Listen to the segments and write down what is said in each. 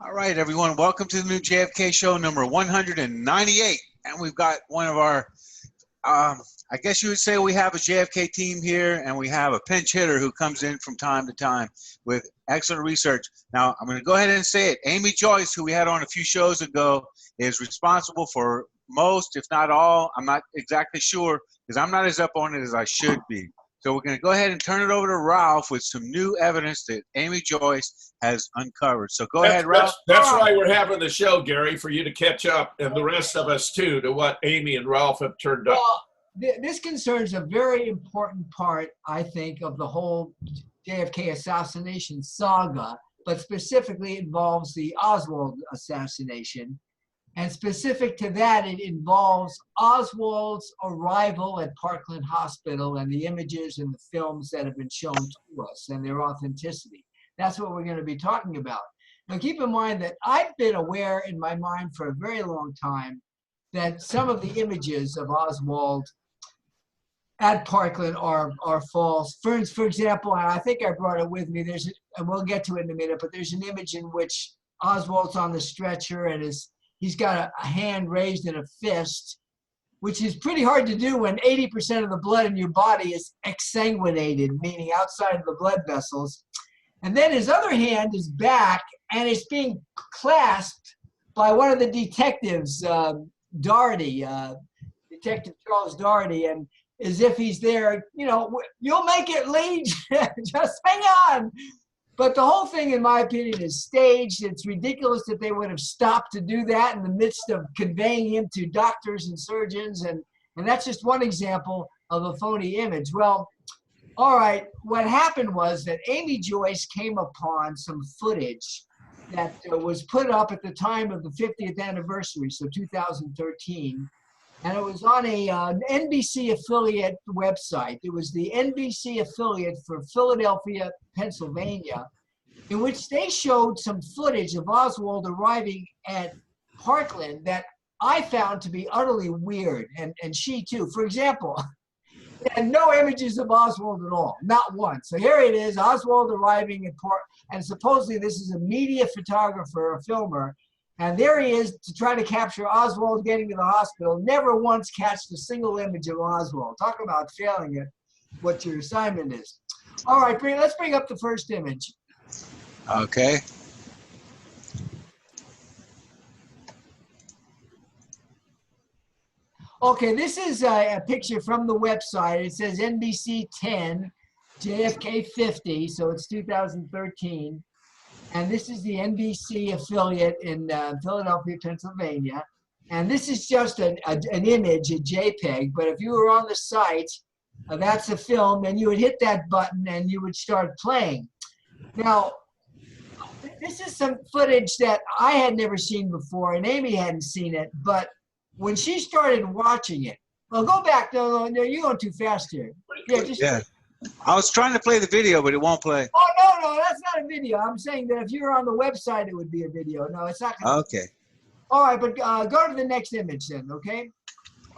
All right, everyone. Welcome to the new JFK show number 198. And we've got one of our, I guess you would say we have a JFK team here, and we have a pinch hitter who comes in from time to time with excellent research. Now, I'm going to go ahead and say it. Amy Joyce, who we had on a few shows ago, is responsible for most, if not all. I'm not exactly sure because I'm not as up on it as I should be. So we're going to go ahead and turn it over to Ralph with some new evidence that Amy Joyce has uncovered. So go ahead, Ralph. That's why we're having the show, Gary, for you to catch up, and the rest of us too, to what Amy and Ralph have turned up. Well, this concerns a very important part, I think, of the whole JFK assassination saga, but specifically involves the Oswald assassination. And specific to that, it involves Oswald's arrival at Parkland Hospital and the images and the films that have been shown to us and their authenticity. That's what we're going to be talking about. Now, keep in mind that I've been aware in my mind for a very long time that some of the images of Oswald at Parkland are false. For example, and I think I brought it with me, and we'll get to it in a minute, but there's an image in which Oswald's on the stretcher and he's got a hand raised in a fist, which is pretty hard to do when 80% of the blood in your body is exsanguinated, meaning outside of the blood vessels. And then his other hand is back, and it's being clasped by one of the detectives, Doherty, Detective Charles Doherty, and as if he's there, you know, you'll make it, Lee, just hang on. But the whole thing, in my opinion, is staged. It's ridiculous that they would have stopped to do that in the midst of conveying him to doctors and surgeons. And that's just one example of a phony image. Well, all right, what happened was that Amy Joyce came upon some footage that was put up at the time of the 50th anniversary, so 2013. And it was on a NBC affiliate website. It was the NBC affiliate for Philadelphia, Pennsylvania, in which they showed some footage of Oswald arriving at Parkland that I found to be utterly weird, and she too. For example, they had no images of Oswald at all, not one. So here it is, Oswald arriving at Parkland, and supposedly this is a media photographer, a filmer, and there he is to try to capture Oswald getting to the hospital. Never once catched a single image of Oswald. Talk about failing at what your assignment is. All right, let's bring up the first image. Okay. Okay, this is a picture from the website. It says NBC 10, JFK 50, so it's 2013. And this is the NBC affiliate in Philadelphia, Pennsylvania. And this is just an image, a JPEG. But if you were on the site, that's a film, and you would hit that button and you would start playing. Now, this is some footage that I had never seen before, and Amy hadn't seen it. But when she started watching it, well, go back. No, you're going too fast here. Yeah. I was trying to play the video, but it won't play. Oh, no, that's not a video. I'm saying that if you were on the website, it would be a video. No, it's not. Okay. All right, but go to the next image then, okay?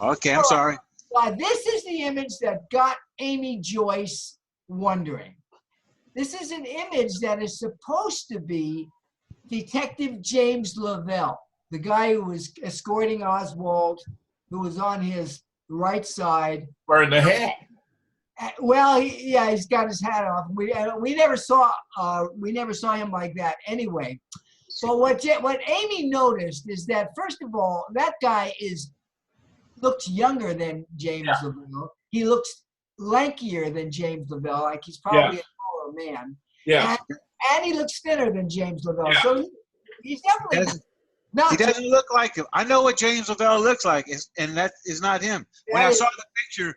Okay, I'm sorry. This is the image that got Amy Joyce wondering. This is an image that is supposed to be Detective James Lavelle, the guy who was escorting Oswald, who was on his right side. Wearing the hat. Well, he's got his hat off. We never saw him like that anyway. So what Amy noticed is that, first of all, that guy looks younger than James Lavelle. He looks lankier than James Lavelle, like he's probably a taller man. Yeah. And he looks thinner than James Lavelle. Yeah. So he's definitely not. He doesn't look like him. I know what James Lavelle looks like, and that is not him. When I saw the picture,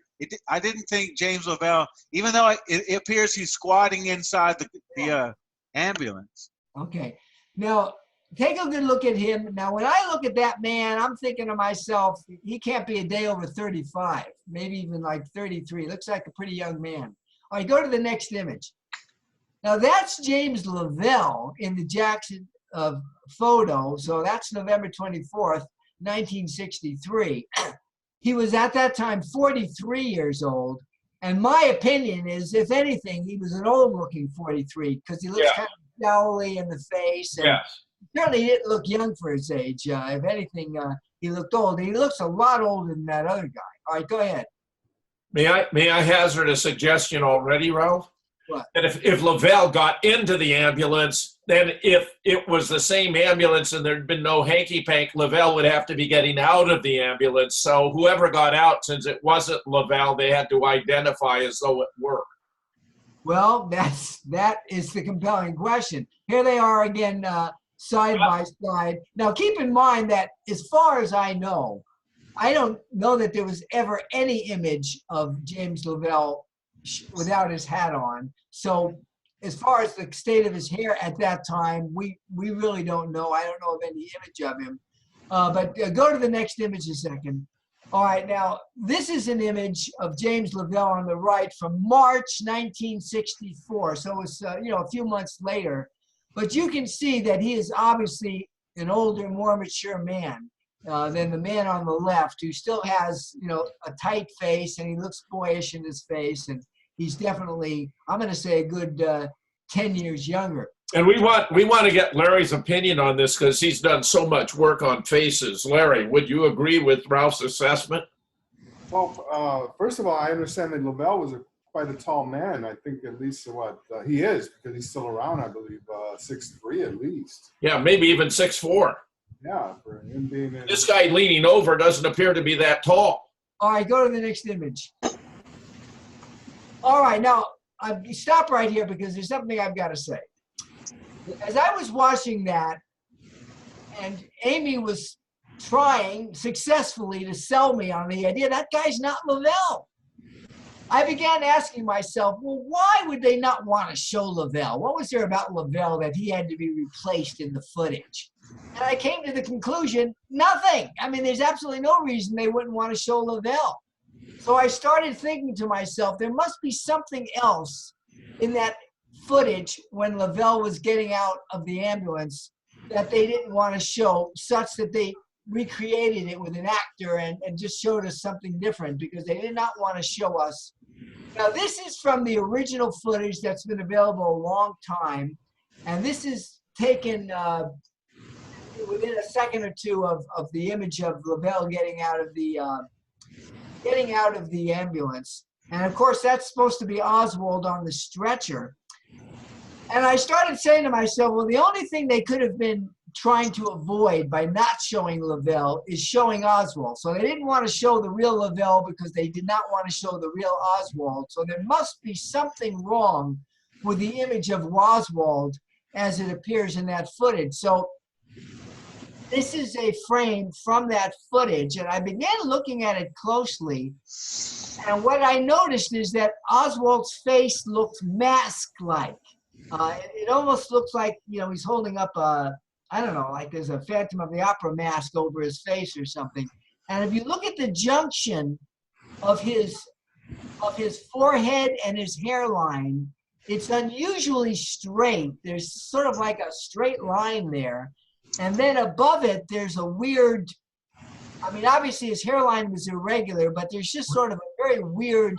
I didn't think James Lavelle, even though it appears he's squatting inside the ambulance. Okay. Now, take a good look at him. Now, when I look at that man, I'm thinking to myself, he can't be a day over 35, maybe even like 33. Looks like a pretty young man. All right, go to the next image. Now, that's James Lavelle in the Jackson photo. So that's November 24th, 1963. He was at that time 43 years old. And my opinion is, if anything, he was an old-looking 43 because he looks kind of jowly in the face. And certainly didn't look young for his age. If anything, he looked old. He looks a lot older than that other guy. All right, go ahead. May I hazard a suggestion already, Ralph? What? That if Lavelle got into the ambulance, then if it was the same ambulance and there'd been no hanky-pank, Lavelle would have to be getting out of the ambulance. So whoever got out, since it wasn't Lavelle, they had to identify as though it were. Well, that is the compelling question. Here they are again, side by side. Now, keep in mind that as far as I know, I don't know that there was ever any image of James Lavelle without his hat on. So as far as the state of his hair at that time, we really don't know. I don't know of any image of him. But go to the next image a second. All right, now this is an image of James Lavelle on the right from March 1964. So it's a few months later. But you can see that he is obviously an older, more mature man than the man on the left, who still has, a tight face, and he looks boyish in his face, and he's definitely, I'm going to say, a good 10 years younger. And we want to get Larry's opinion on this because he's done so much work on faces. Larry, would you agree with Ralph's assessment? Well, first of all, I understand that Lavelle was quite a tall man. I think at least he is, because he's still around, I believe, 6'3" at least. Yeah, maybe even 6'4". Yeah, for him being in. This guy leaning over doesn't appear to be that tall. All right, go to the next image. All right, now, stop right here because there's something I've got to say. As I was watching that, and Amy was trying successfully to sell me on the idea that guy's not Lavelle, I began asking myself, well, why would they not want to show Lavelle? What was there about Lavelle that he had to be replaced in the footage? And I came to the conclusion, nothing. I mean, there's absolutely no reason they wouldn't want to show Lavelle. So I started thinking to myself, there must be something else in that footage when Lavelle was getting out of the ambulance that they didn't want to show, such that they recreated it with an actor and just showed us something different, because they did not want to show us. Now, this is from the original footage that's been available a long time, and this is taken within a second or two of the image of Lavelle getting out of the ambulance. And of course, that's supposed to be Oswald on the stretcher. And I started saying to myself, well, the only thing they could have been trying to avoid by not showing Lavelle is showing Oswald. So they didn't want to show the real Lavelle because they did not want to show the real Oswald. So there must be something wrong with the image of Oswald as it appears in that footage. So this is a frame from that footage, and I began looking at it closely. And what I noticed is that Oswald's face looked mask-like. It almost looks like, he's holding up I don't know, like there's a Phantom of the Opera mask over his face or something. And if you look at the junction of his forehead and his hairline, it's unusually straight. There's sort of like a straight line there. And then above it, there's a weird, obviously his hairline was irregular, but there's just sort of a very weird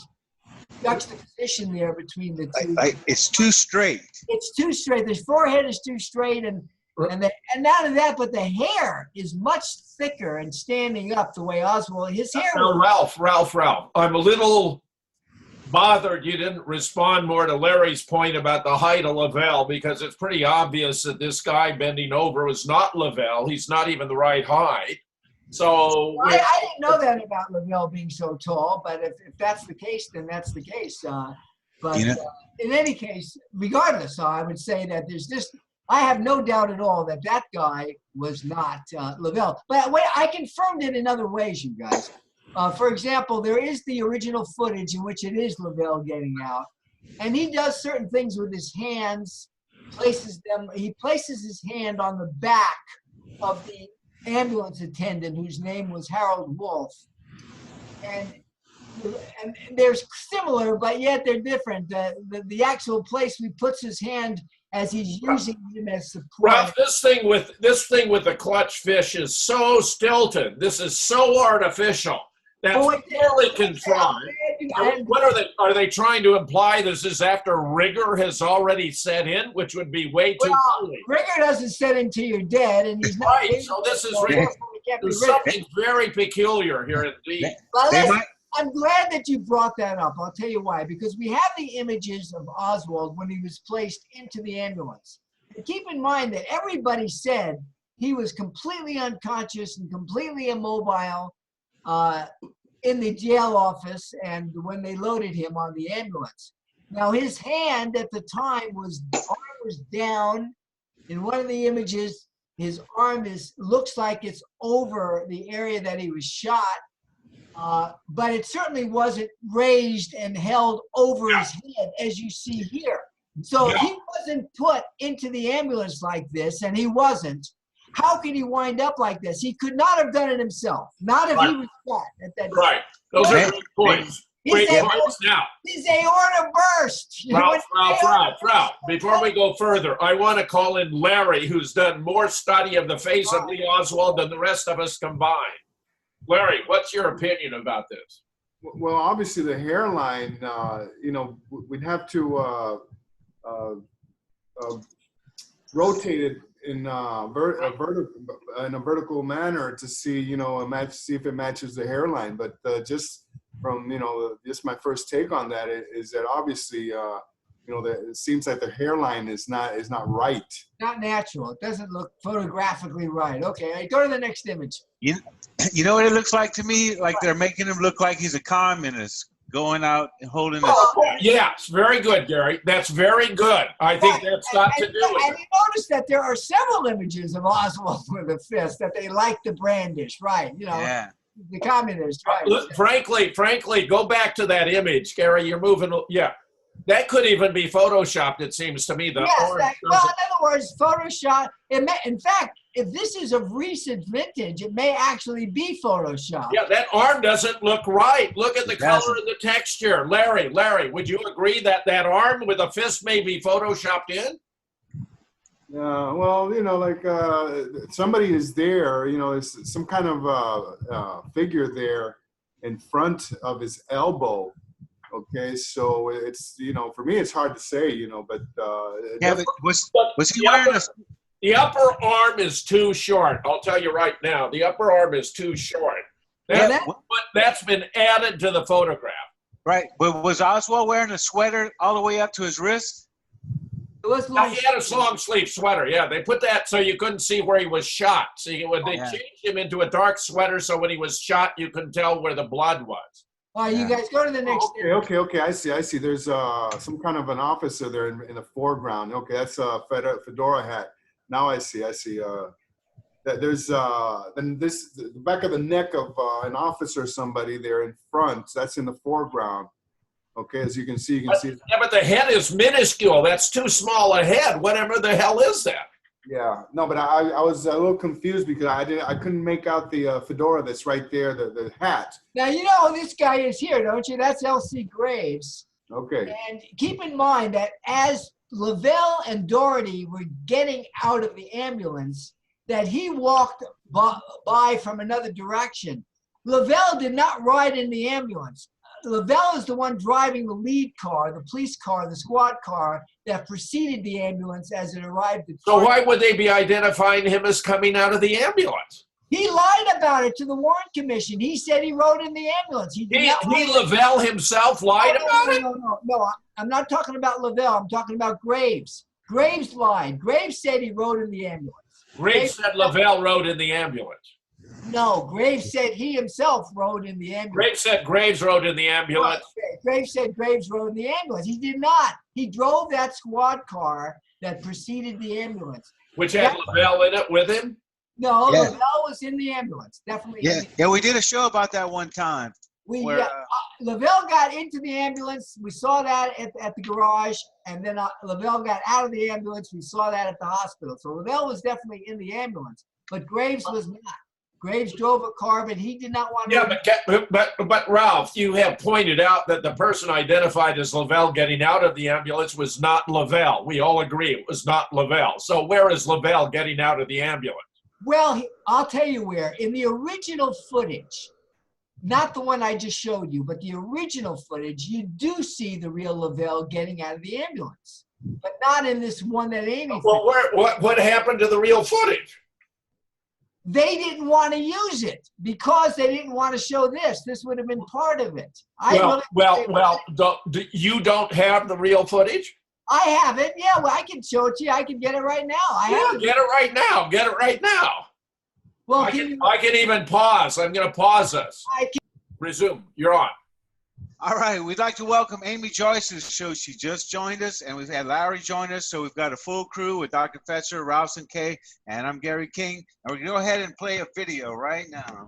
juxtaposition there between the two. It's too straight. It's too straight. The forehead is too straight, and not only that, but the hair is much thicker and standing up the way Oswald. His hair. Now, Ralph. I'm a little bothered you didn't respond more to Larry's point about the height of Lavelle, because it's pretty obvious that this guy bending over was not Lavelle. He's not even the right height. So I didn't know that about Lavelle being so tall, but if that's the case, then that's the case. But in any case, regardless, I would say that I have no doubt at all that guy was not Lavelle. But I confirmed it in other ways, you guys. For example, there is the original footage in which it is Lavelle getting out, and he does certain things with his hands. He places his hand on the back of the ambulance attendant, whose name was Harold Wolf, and they're similar, but yet they're different. The actual place he puts his hand as he's using him as support. Ralph, this thing with the clutch fish is so stilted. This is so artificial. That's really contrived. What are they trying to imply? This is after rigor has already set in, which would be way too early. Rigor doesn't set in till you're dead, and he's not. Right. So this is rigor. There's something very peculiar here indeed. Well, listen, I'm glad that you brought that up. I'll tell you why. Because we have the images of Oswald when he was placed into the ambulance. And keep in mind that everybody said he was completely unconscious and completely immobile in the jail office and when they loaded him on the ambulance. Now, his hand at the time arm was down. In one of the images, his arm looks like it's over the area that he was shot, but it certainly wasn't raised and held over his head as you see here. So if he wasn't put into the ambulance like this, and he wasn't, how could he wind up like this? He could not have done it himself. Not if he was shot at that time. Right. Those are great points. Great points. Now, his aorta burst. Ralph, before we go further, I want to call in Larry, who's done more study of the face of Lee Oswald than the rest of us combined. Larry, what's your opinion about this? Well, obviously the hairline, we'd have to rotate it in a vertical manner to see, see if it matches the hairline. But just from, just my first take on that is that obviously, that it seems like the hairline is not right. Not natural. It doesn't look photographically right. Okay, go to the next image. You know what it looks like to me? Like they're making him look like he's a communist going out and holding a... Yes, very good, Gary. That's very good. I think that's got to do with it. And you notice that there are several images of Oswald with a fist that they like to brandish, right? The communists, right? Look, frankly, go back to that image, Gary. You're moving... Yeah. That could even be photoshopped, it seems to me. In other words, Photoshop. In fact, if this is of recent vintage, it may actually be Photoshopped. Yeah, that arm doesn't look right. Look at the color and the texture. Larry, would you agree that that arm with a fist may be Photoshopped in? Well, somebody is there, it's some kind of figure there in front of his elbow. Okay, so it's, for me, it's hard to say, but... was he wearing a... The upper arm is too short. I'll tell you right now, the upper arm is too short. That's been added to the photograph. Right, but was Oswald wearing a sweater all the way up to his wrist? He had a long sleeve sweater, yeah. They put that so you couldn't see where he was shot. See, they changed him into a dark sweater so when he was shot, you couldn't tell where the blood was. All right, you guys go to the next. Okay. I see. There's some kind of an officer there in the foreground. Okay, that's a fedora hat. Now I see. That there's the back of the neck of an officer or somebody there in front. That's in the foreground. Okay, as you can see, see. Yeah, but the head is minuscule. That's too small a head. Whatever the hell is that? Yeah, no, but I was a little confused because I couldn't make out the fedora that's right there, the hat. Now, you know who this guy is here, don't you? That's L.C. Graves. Okay. And keep in mind that as Lavelle and Doherty were getting out of the ambulance, that he walked by from another direction. Lavelle did not ride in the ambulance. Lavelle is the one driving the lead car, the police car, the squad car that preceded the ambulance as it arrived. So why would they be identifying him as coming out of the ambulance? He lied about it to the Warren Commission. He said he rode in the ambulance. Lavelle himself lied about it? No, I'm not talking about Lavelle. I'm talking about Graves. Graves lied. Graves said he rode in the ambulance. Graves said Lavelle rode in the ambulance. No, Graves said he himself rode in the ambulance. Graves said Graves rode in the ambulance. Graves said Graves rode in the ambulance. He did not. He drove that squad car that preceded the ambulance. Which had Lavelle in it with him? No, Lavelle was in the ambulance. Definitely. Yeah, we did a show about that one time. Lavelle got into the ambulance. We saw that at the garage. And then Lavelle got out of the ambulance. We saw that at the hospital. So Lavelle was definitely in the ambulance. But Graves was not. Graves drove a car, but he did not want to... Yeah, but Ralph, you have pointed out that the person identified as Lavelle getting out of the ambulance was not Lavelle. We all agree it was not Lavelle. So where is Lavelle getting out of the ambulance? Well, I'll tell you where. In the original footage, not the one I just showed you, but the original footage, you do see the real Lavelle getting out of the ambulance, but not in this one that Amy. Well, what happened to the real footage? They didn't want to use it because they didn't want to show this. This would have been part of it. You don't have the real footage? I have it. Yeah, well, I can show it to you. I can get it right now. Get it right now. Get it right now. Well, I can even pause. I'm going to pause us. Resume. You're on. All right, we'd like to welcome Amy Joyce's show. She just joined us, and we've had Larry join us, so we've got a full crew with Dr. Fetzer, Ralston K., and I'm Gary King. And we're going to go ahead and play a video right now.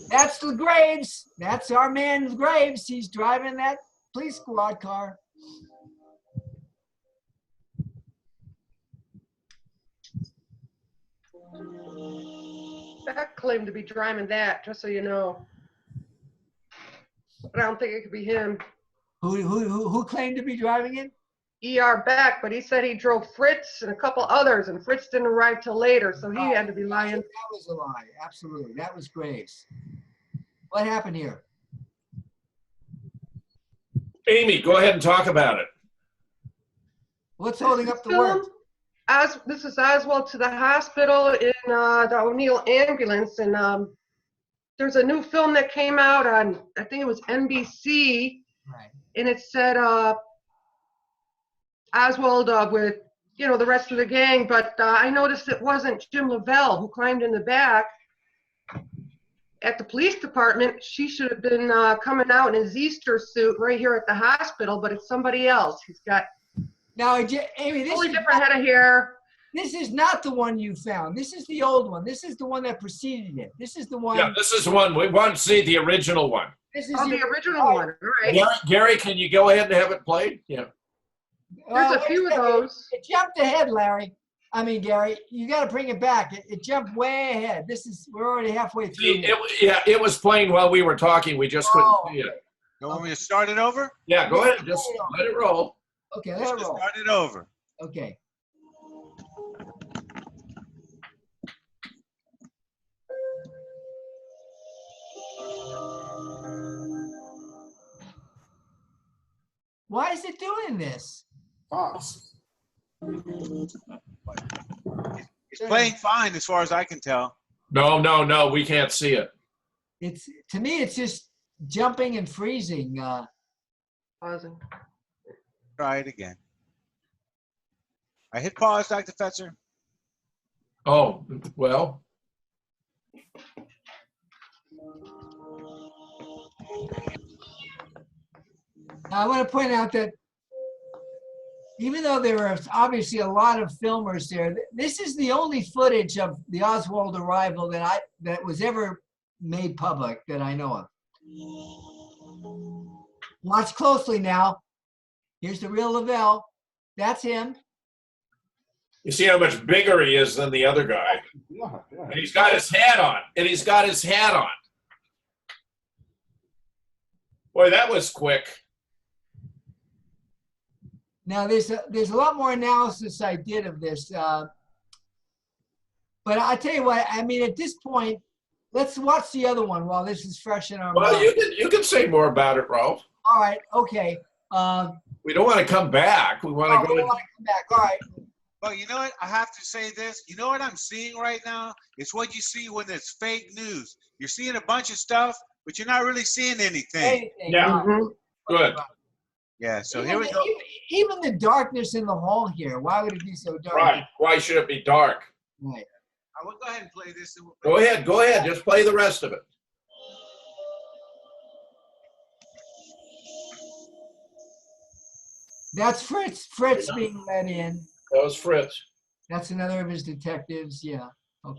That's the Graves. That's our man Graves. He's driving that police squad car. Beck claimed to be driving that, just so you know. But I don't think it could be him. Who claimed to be driving it? E.R. Beck, but he said he drove Fritz and a couple others, and Fritz didn't arrive till later, so he had to be lying. That was a lie. Absolutely. That was Graves. What happened here? Amy, go ahead and talk about it. What's holding up the work? This is Oswald to the hospital in the O'Neill ambulance, and there's a new film that came out on, I think it was NBC, Right. and it said Oswald with, you know, the rest of the gang, but I noticed it wasn't Jim Lavelle who climbed in the back at the police department. She should have been coming out in his Easter suit right here at the hospital, but it's somebody else. He's got Now, Amy, this totally is different head of hair. This is not the one you found. This is the old one. This is the one that preceded it. This is the one. Yeah, this is one. We want to see the original one. This is The original one. All right. Gary, can you go ahead and have it played? Yeah. There's a few of those. It jumped ahead, Larry. I mean, Gary, you got to bring it back. It jumped way ahead. We're already halfway through. It was playing while we were talking. We just couldn't see it. You want me to start it over? Yeah, go ahead. Just let it roll. Okay, let it roll. Start it over. Okay. Why is it doing this? Pause. It's playing fine as far as I can tell. No, we can't see it. To me, it's just jumping and freezing. Pausing. Try it again. I hit pause, Dr. Fetzer. Oh, well. Now, I want to point out that even though there are obviously a lot of filmers there, this is the only footage of the Oswald arrival that was ever made public that I know of. Watch closely now. Here's the real Lavelle. That's him. You see how much bigger he is than the other guy. Yeah. And he's got his hat on. Boy, that was quick. Now, there's a lot more analysis I did of this. But I'll tell you what, I mean, at this point, let's watch the other one while this is fresh in our mind. Well, you can say more about it, Ralph. All right, okay. We don't want to come back. We want to go. We want to come back. All right. Well, you know what? I have to say this. You know what I'm seeing right now? It's what you see when it's fake news. You're seeing a bunch of stuff, but you're not really seeing anything. Yeah. Good. Yeah, so here we go. Even the darkness in the hall here, why would it be so dark? Right. Why should it be dark? Right. I will go ahead and play this. Go ahead. Just play the rest of it. That's Fritz being let in. That was Fritz. That's another of his detectives, yeah.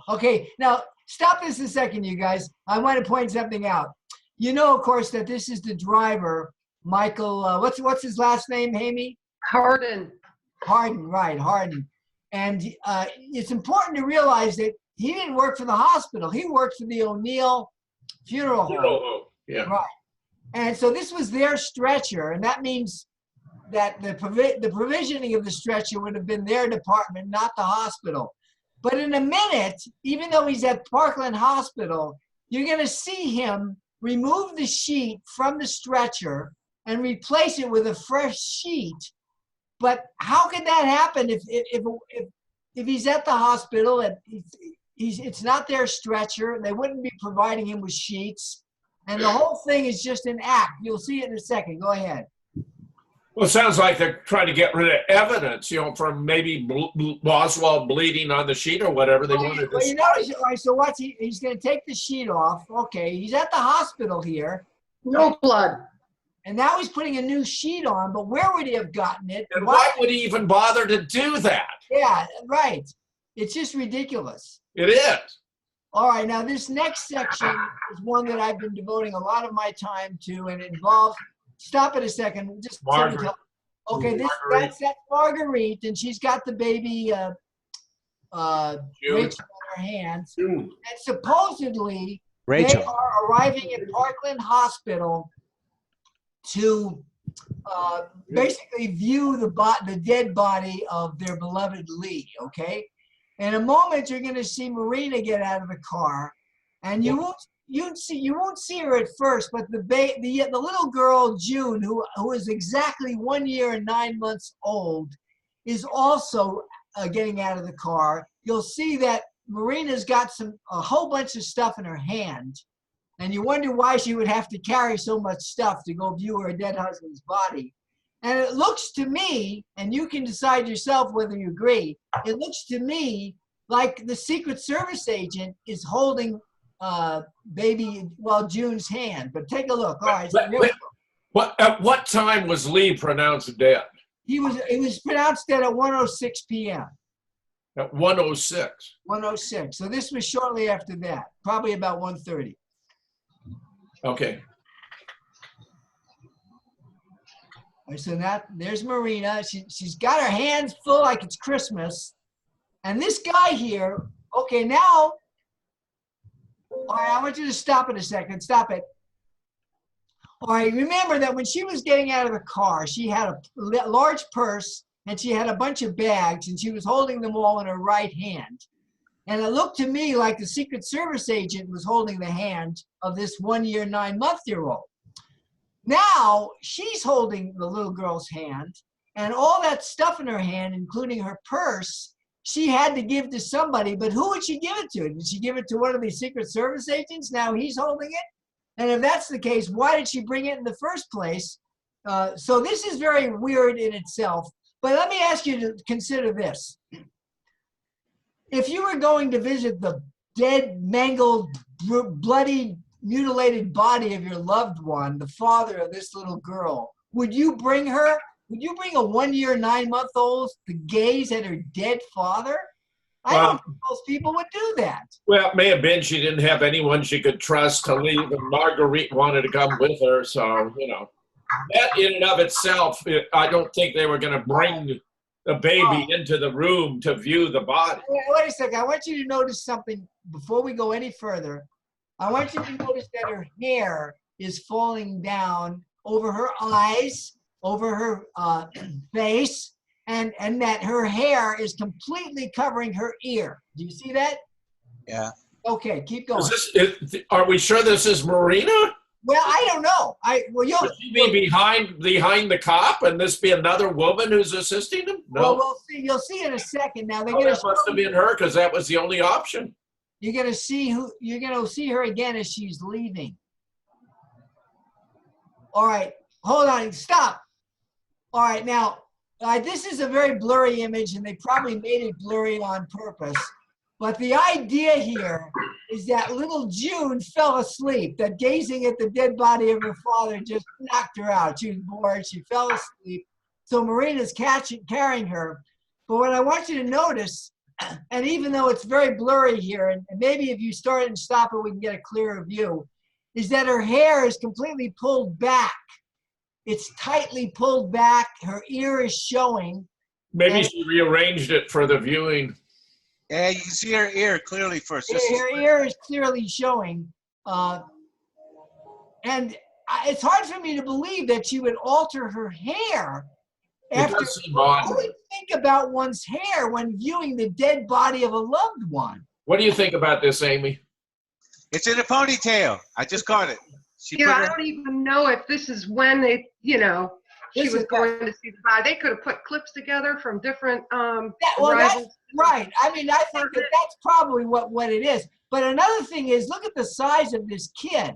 Okay, now stop this a second, you guys. I want to point something out. You know, of course, that this is the driver, Michael, what's his last name, Amy? Harden. Harden, right, Harden. And it's important to realize that he didn't work for the hospital. He worked for the O'Neill Funeral Home. Yeah. Right. And so this was their stretcher, and that means that the provisioning of the stretcher would have been their department, not the hospital. But in a minute, even though he's at Parkland Hospital, you're going to see him remove the sheet from the stretcher and replace it with a fresh sheet. But how could that happen if he's at the hospital and it's not their stretcher? They wouldn't be providing him with sheets, and the whole thing is just an act. You'll see it in a second. Go ahead. Well, it sounds like they're trying to get rid of evidence, you know, from maybe Oswald bleeding on the sheet or whatever they wanted to. Well, you notice, all right, so what's he's going to take the sheet off. Okay, he's at the hospital here. No blood. And now he's putting a new sheet on, but where would he have gotten it? And why would he even bother to do that? Yeah, right. It's just ridiculous. It is. All right, now this next section is one that I've been devoting a lot of my time to, and it involves, stop it a second. Just Margaret. Okay, that's Marguerite, and she's got the baby Rachel in her hands. June. And supposedly, Rachel. they are arriving at Parkland Hospital to basically view the dead body of their beloved Lee, okay? In a moment, you're going to see Marina get out of the car, and you won't see her at first, but the little girl June, who is exactly 1 year and 9 months old, is also getting out of the car. You'll see that Marina's got a whole bunch of stuff in her hand, and you wonder why she would have to carry so much stuff to go view her dead husband's body. And it looks to me, and you can decide yourself whether you agree, it looks to me like the Secret Service agent is holding June's hand. But take a look. All right. At what time was Lee pronounced dead? It was pronounced dead at 1:06 p.m. At 1:06. 1:06. So this was shortly after that, probably about 1:30. Okay. All right, so now there's Marina. She's got her hands full like it's Christmas. And this guy here, okay, now, all right, I want you to stop it a second. Stop it. All right, remember that when she was getting out of the car, she had a large purse and she had a bunch of bags and she was holding them all in her right hand. And it looked to me like the Secret Service agent was holding the hand of this 1 year, 9 month-year-old. Now she's holding the little girl's hand, and all that stuff in her hand, including her purse, she had to give to somebody. But who would she give it to? Did she give it to one of these Secret Service agents? Now he's holding it. And if that's the case, why did she bring it in the first place? So this is very weird in itself. But let me ask you to consider this. If you were going to visit the dead, mangled, bloody, mutilated body of your loved one, the father of this little girl, would you bring her? Would you bring a 1 year, 9 month old to gaze at her dead father? I don't think most people would do that. Well, it may have been she didn't have anyone she could trust to leave, and Marguerite wanted to come with her. So, you know, that in and of itself, I don't think they were going to bring the baby into the room to view the body. Wait a second. I want you to notice something before we go any further. I want you to notice that her hair is falling down over her eyes, over her face, and that her hair is completely covering her ear. Do you see that? Yeah. Okay, keep going. Are we sure this is Marina? Well, I don't know. Would she be behind the cop, and this be another woman who's assisting him? No. Well, we'll see. You'll see in a second. Now they're That gonna. must have been her, because that was the only option. You're gonna see her again as she's leaving. All right, hold on, stop. All right, now this is a very blurry image, and they probably made it blurry on purpose. But the idea here is that little June fell asleep. That gazing at the dead body of her father just knocked her out. She was bored. She fell asleep. So Marina's carrying her. But what I want you to notice, and even though it's very blurry here, and maybe if you start and stop it, we can get a clearer view, is that her hair is completely pulled back. It's tightly pulled back. Her ear is showing. Maybe she rearranged it for the viewing. Yeah, you can see her ear clearly first. Her ear is clearly showing. And it's hard for me to believe that she would alter her hair It does seem odd. Who would think about one's hair when viewing the dead body of a loved one? What do you think about this, Amy? It's in a ponytail. I just caught it. She You know, put I her, don't even know if this is when they, you know, she This was is- going to see the body. They could have put clips together from different Well, that's arrivals. right. I mean, I think that that's probably what it is. But another thing is, look at the size of this kid.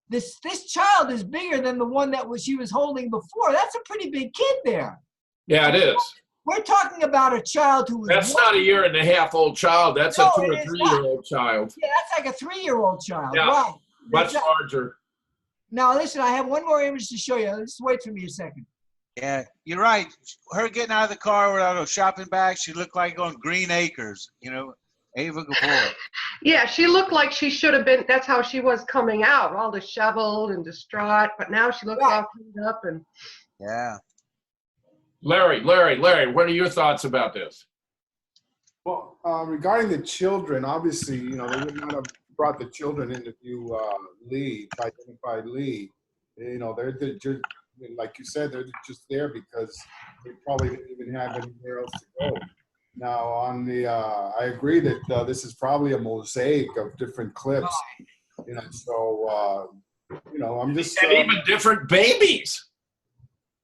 This child is bigger than the one that she was holding before. That's a pretty big kid there. Yeah, it is. We're talking about a child who was That's not a 1.5-year old child. That's No, a 2 or it is 3-year-old child. Yeah, that's like a 3-year-old child. Yeah, Right. Much That's- larger. Now, listen, I have one more image to show you. Just wait for me a second. yeah, you're right. Her getting out of the car without a shopping bag, she looked like on Green Acres, you know, Ava Gabor. Yeah, she looked like she should have been, that's how she was coming out, all disheveled and distraught, but now she looks Right. all cleaned up and Yeah. Larry, what are your thoughts about this? Well, regarding the children, obviously, you know, they would not have brought the children in if you identified Lee. You know, they're just, like you said, they're just there because they probably didn't even have anywhere else to go. Now, on the, I agree that this is probably a mosaic of different clips. You know, so you know, I'm just. And even different babies.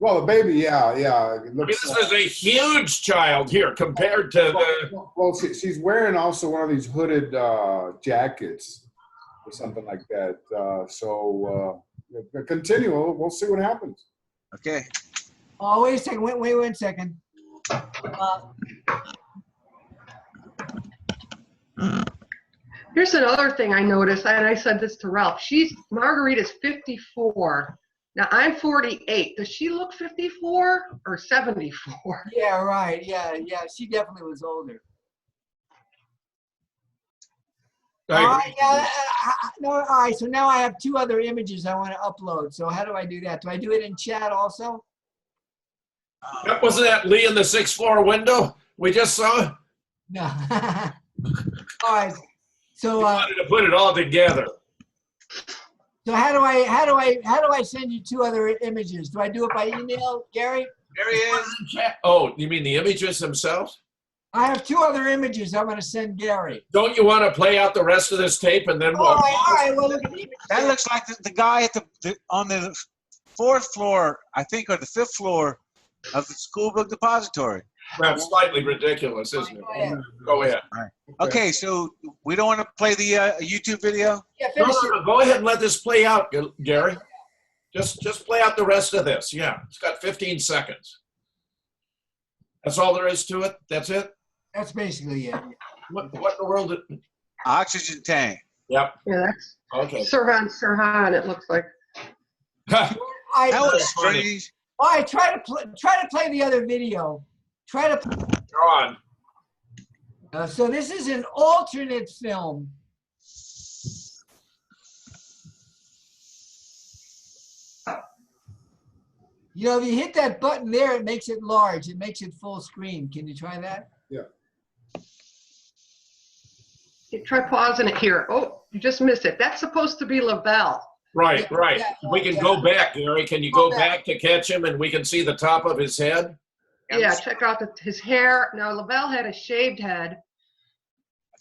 Well, the baby, yeah. It I mean, looks. this is a huge child here compared to the. Well, she's wearing also one of these hooded jackets or something like that. Continue. We'll see what happens. Okay. Oh, wait a second. Wait 1 second. here's another thing I noticed, and I said this to Ralph. Marguerite is 54. Now I'm 48. Does she look 54 or 74? Yeah, right. Yeah. She definitely was older. I All agree. right, no, all right, so now I have 2 other images I want to upload. So how do I do that? Do I do it in chat also? Wasn't that Lee in the 6th floor window we just saw? No. All right. So We wanted to put it all together. so how do I send you 2 other images? Do I do it by email, Gary? There he is. Oh, you mean the images themselves? I have 2 other images I'm going to send Gary. Don't you want to play out the rest of this tape and then we'll... All right. Well, look at the That looks like the guy at on the 4th floor, I think, or the 5th floor of the school book depository. That's slightly ridiculous, isn't it? Go ahead. Go ahead. Okay, so we don't want to play the YouTube video? Yeah, No, finish no, it. no, go ahead and let this play out, Gary. Just play out the rest of this. Yeah, it's got 15 seconds. That's all there is to it? That's it? That's basically it. What in the world? Oxygen tank. Yep. Yeah, that's Okay. Sirhan, it looks like. That was strange. All right, try to play the other video. Try to. You're on. So this is an alternate film. You know, if you hit that button there, it makes it large. It makes it full screen. Can you try that? Yeah. Try pausing it here. Oh, you just missed it. That's supposed to be Lavelle. Right. Yeah, We can go back, Gary. Can you go back to catch him and we can see the top of his head? Yeah, check out his hair. Now, Lavelle had a shaved head.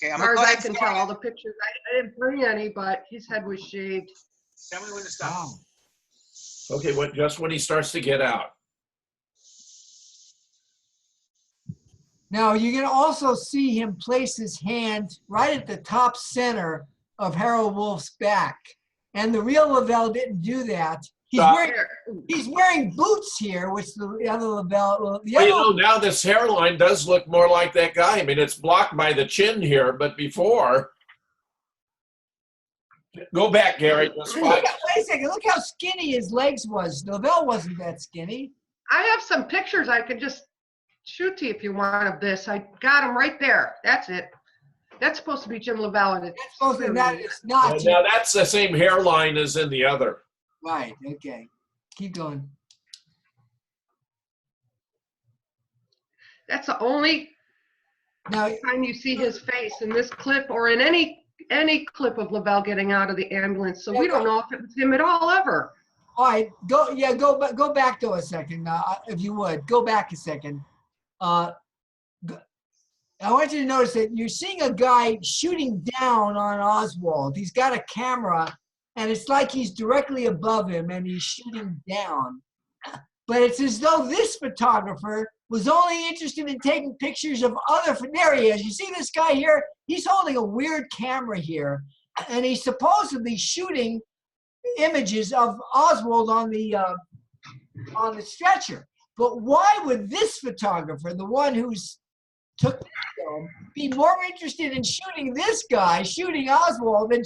Okay, As I'm far going as to I go can ahead. tell, all the pictures, I didn't bring any, but his head was shaved. Tell me when to stop. Okay, just when he starts to get out. Now you can also see him place his hand right at the top center of Harold Wolf's back. And the real Lavelle didn't do that. He's wearing boots here, which the other Lavelle, Well, you know, now this hairline does look more like that guy. I mean, it's blocked by the chin here, but before... Go back, Gary. Just wait a second, look how skinny his legs was. Lavelle wasn't that skinny. I have some pictures I could just shoot to you if you want of this. I got them right there. That's it. That's supposed to be Jim Lavelle. And That's supposed to be that. It's not. Now that's the same hairline as in the other. Right, okay. Keep going. That's the only Now, time you see his face in this clip or in any clip of Lavelle getting out of the ambulance. So we don't know if it was him at all ever. All right, go back to a second, if you would. Go back a second. I want you to notice that you're seeing a guy shooting down on Oswald. He's got a camera, and it's like he's directly above him, and he's shooting down. But it's as though this photographer was only interested in taking pictures of other. There he is. You see this guy here? He's holding a weird camera here, and he's supposedly shooting images of Oswald on the stretcher. But why would this photographer, the one who's took this film, be more interested in shooting this guy, shooting Oswald, than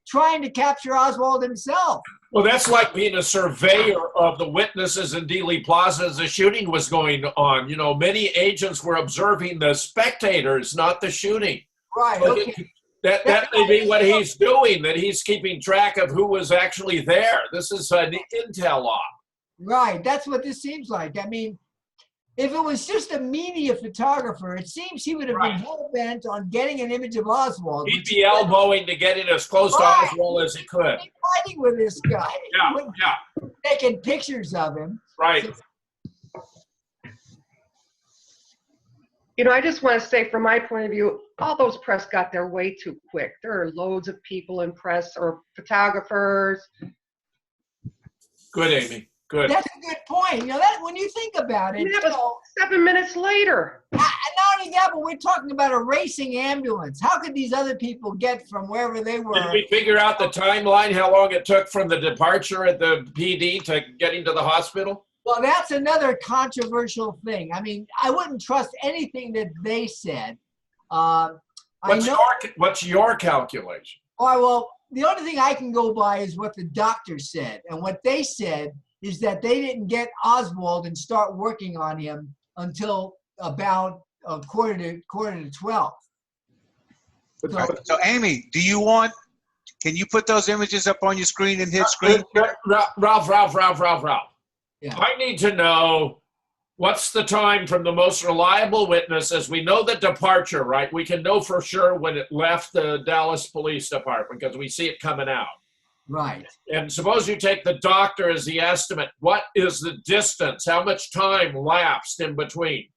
trying to capture Oswald himself? Well, that's like being a surveyor of the witnesses in Dealey Plaza as the shooting was going on. You know, many agents were observing the spectators, not the shooting. Right, okay. That may be what he's doing, that he's keeping track of who was actually there. This is an intel op. Right, that's what this seems like. I mean, if it was just a media photographer, it seems he would have been hell-bent on getting an image of Oswald. He'd be elbowing to get it as close to Oswald as he could. He'd be fighting with this guy. Yeah. Taking pictures of him. Right. You know, I just want to say from my point of view, all those press got there way too quick. There are loads of people in press or photographers. Good, Amy. Good. That's a good point. You know, that when you think about it, That was 7 minutes later. and not only that, but we're talking about a racing ambulance. How could these other people get from wherever they were? Did we figure out the timeline, how long it took from the departure at the PD to getting to the hospital? Well, that's another controversial thing. I mean, I wouldn't trust anything that they said. What's your calculation? Oh, well, the only thing I can go by is what the doctor said. And what they said is that they didn't get Oswald and start working on him until about quarter to 12. So Amy, can you put those images up on your screen and hit screen? Ralph. Yeah. I need to know what's the time from the most reliable witness, as we know the departure, right? We can know for sure when it left the Dallas Police Department because we see it coming out. Right. And suppose you take the doctor as the estimate. What is the distance? How much time lapsed in between?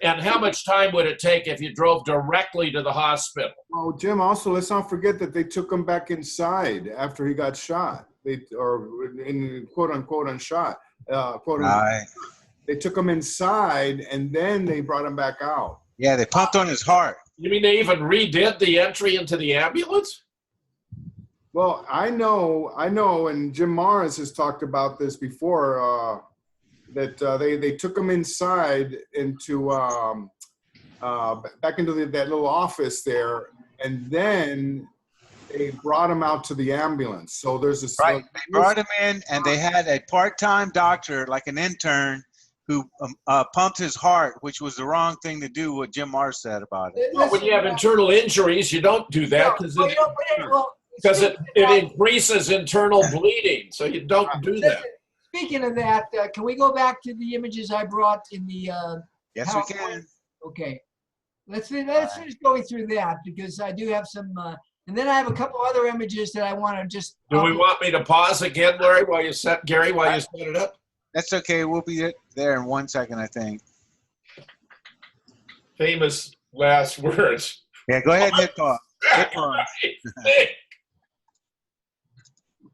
And how much time would it take if you drove directly to the hospital? Oh, Jim, also, let's not forget that they took him back inside after he got shot. Or in quote unquote unshot. They took him inside and then they brought him back out. Yeah, they pumped on his heart. You mean they even redid the entry into the ambulance? Well, I know, and Jim Morris has talked about this before, that they took him inside into back into that little office there, and then they brought him out to the ambulance. So there's this. Right, they brought him in, and they had a part-time doctor, like an intern, who pumped his heart, which was the wrong thing to do, what Jim Morris said about it. Well, when you have internal injuries, you don't do that because it increases internal bleeding. So you don't do that. Speaking of that, can we go back to the images I brought in the Yes, we can. Okay. Let's finish going through that because I do have some, and then I have a couple other images that I want to just. Do we want me to pause again, Larry, while you set it up? That's okay. We'll be there in 1 second, I think. Famous last words. Yeah, go ahead and hit pause. Hit pause.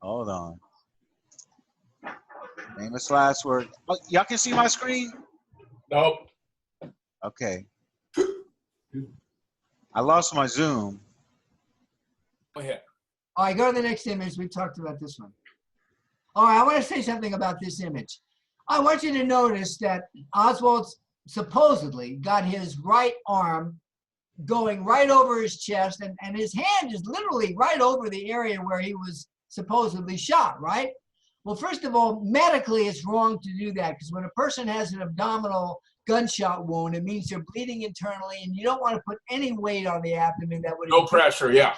Hold on. Famous last word. Oh, y'all can see my screen? Nope. Okay. I lost my Zoom. Go ahead. All right, go to the next image. We talked about this one. All right, I want to say something about this image. I want you to notice that Oswald supposedly got his right arm going right over his chest, and his hand is literally right over the area where he was supposedly shot, right? Well, first of all, medically, it's wrong to do that because when a person has an abdominal gunshot wound, it means they're bleeding internally, and you don't want to put any weight on the abdomen that would no pressure, yeah,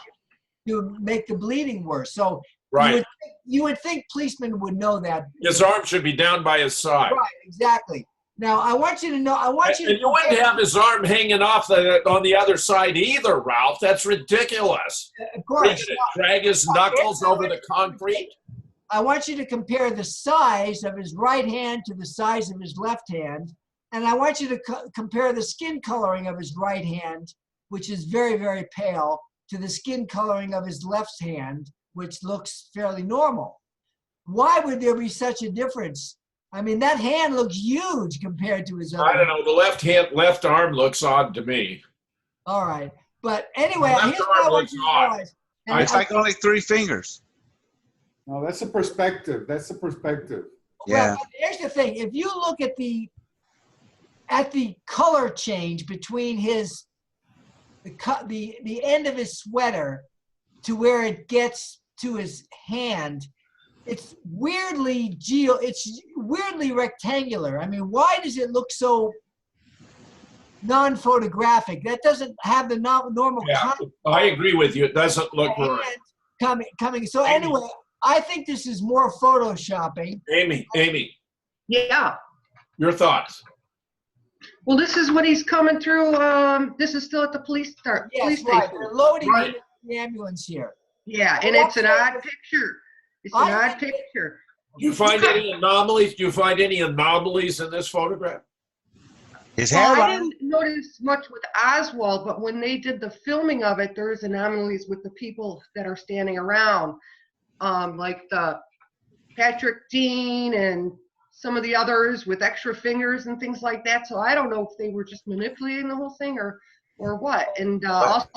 to make the bleeding worse. So right, you would think policemen would know that. His arm should be down by his side. Right, exactly. Now I want you to know. And you wouldn't have his arm hanging off on the other side either, Ralph. That's ridiculous. Of course. Drag his knuckles over the concrete. I want you to compare the size of his right hand to the size of his left hand. And I want you to compare the skin coloring of his right hand, which is very, very pale, to the skin coloring of his left hand, which looks fairly normal. Why would there be such a difference? I mean, that hand looks huge compared to his other. I don't know. The left arm looks odd to me. All right. But anyway, The left here's what I arm want looks you to odd. realize. And It's like only 3 fingers. No, that's a perspective. That's a perspective. Yeah. Well, here's the thing. If you look at the color change between the end of his sweater to where it gets to his hand, it's weirdly rectangular. I mean, why does it look so non-photographic? That doesn't have the normal Yeah, I agree with you. It doesn't look right. coming. So anyway, I think this is more photoshopping. Amy, Yeah. your thoughts? Well, this is what he's coming through. This is still at the police Yes, station. right. They're loading Right. him in the ambulance here. Yeah, and it's an odd picture. It's an odd picture. Do you find any anomalies? Do you find any anomalies in this photograph? His Well, I hairline. didn't notice much with Oswald, but when they did the filming of it, there's anomalies with the people that are standing around, like the Patrick Dean and some of the others with extra fingers and things like that. So I don't know if they were just manipulating the whole thing or what. And also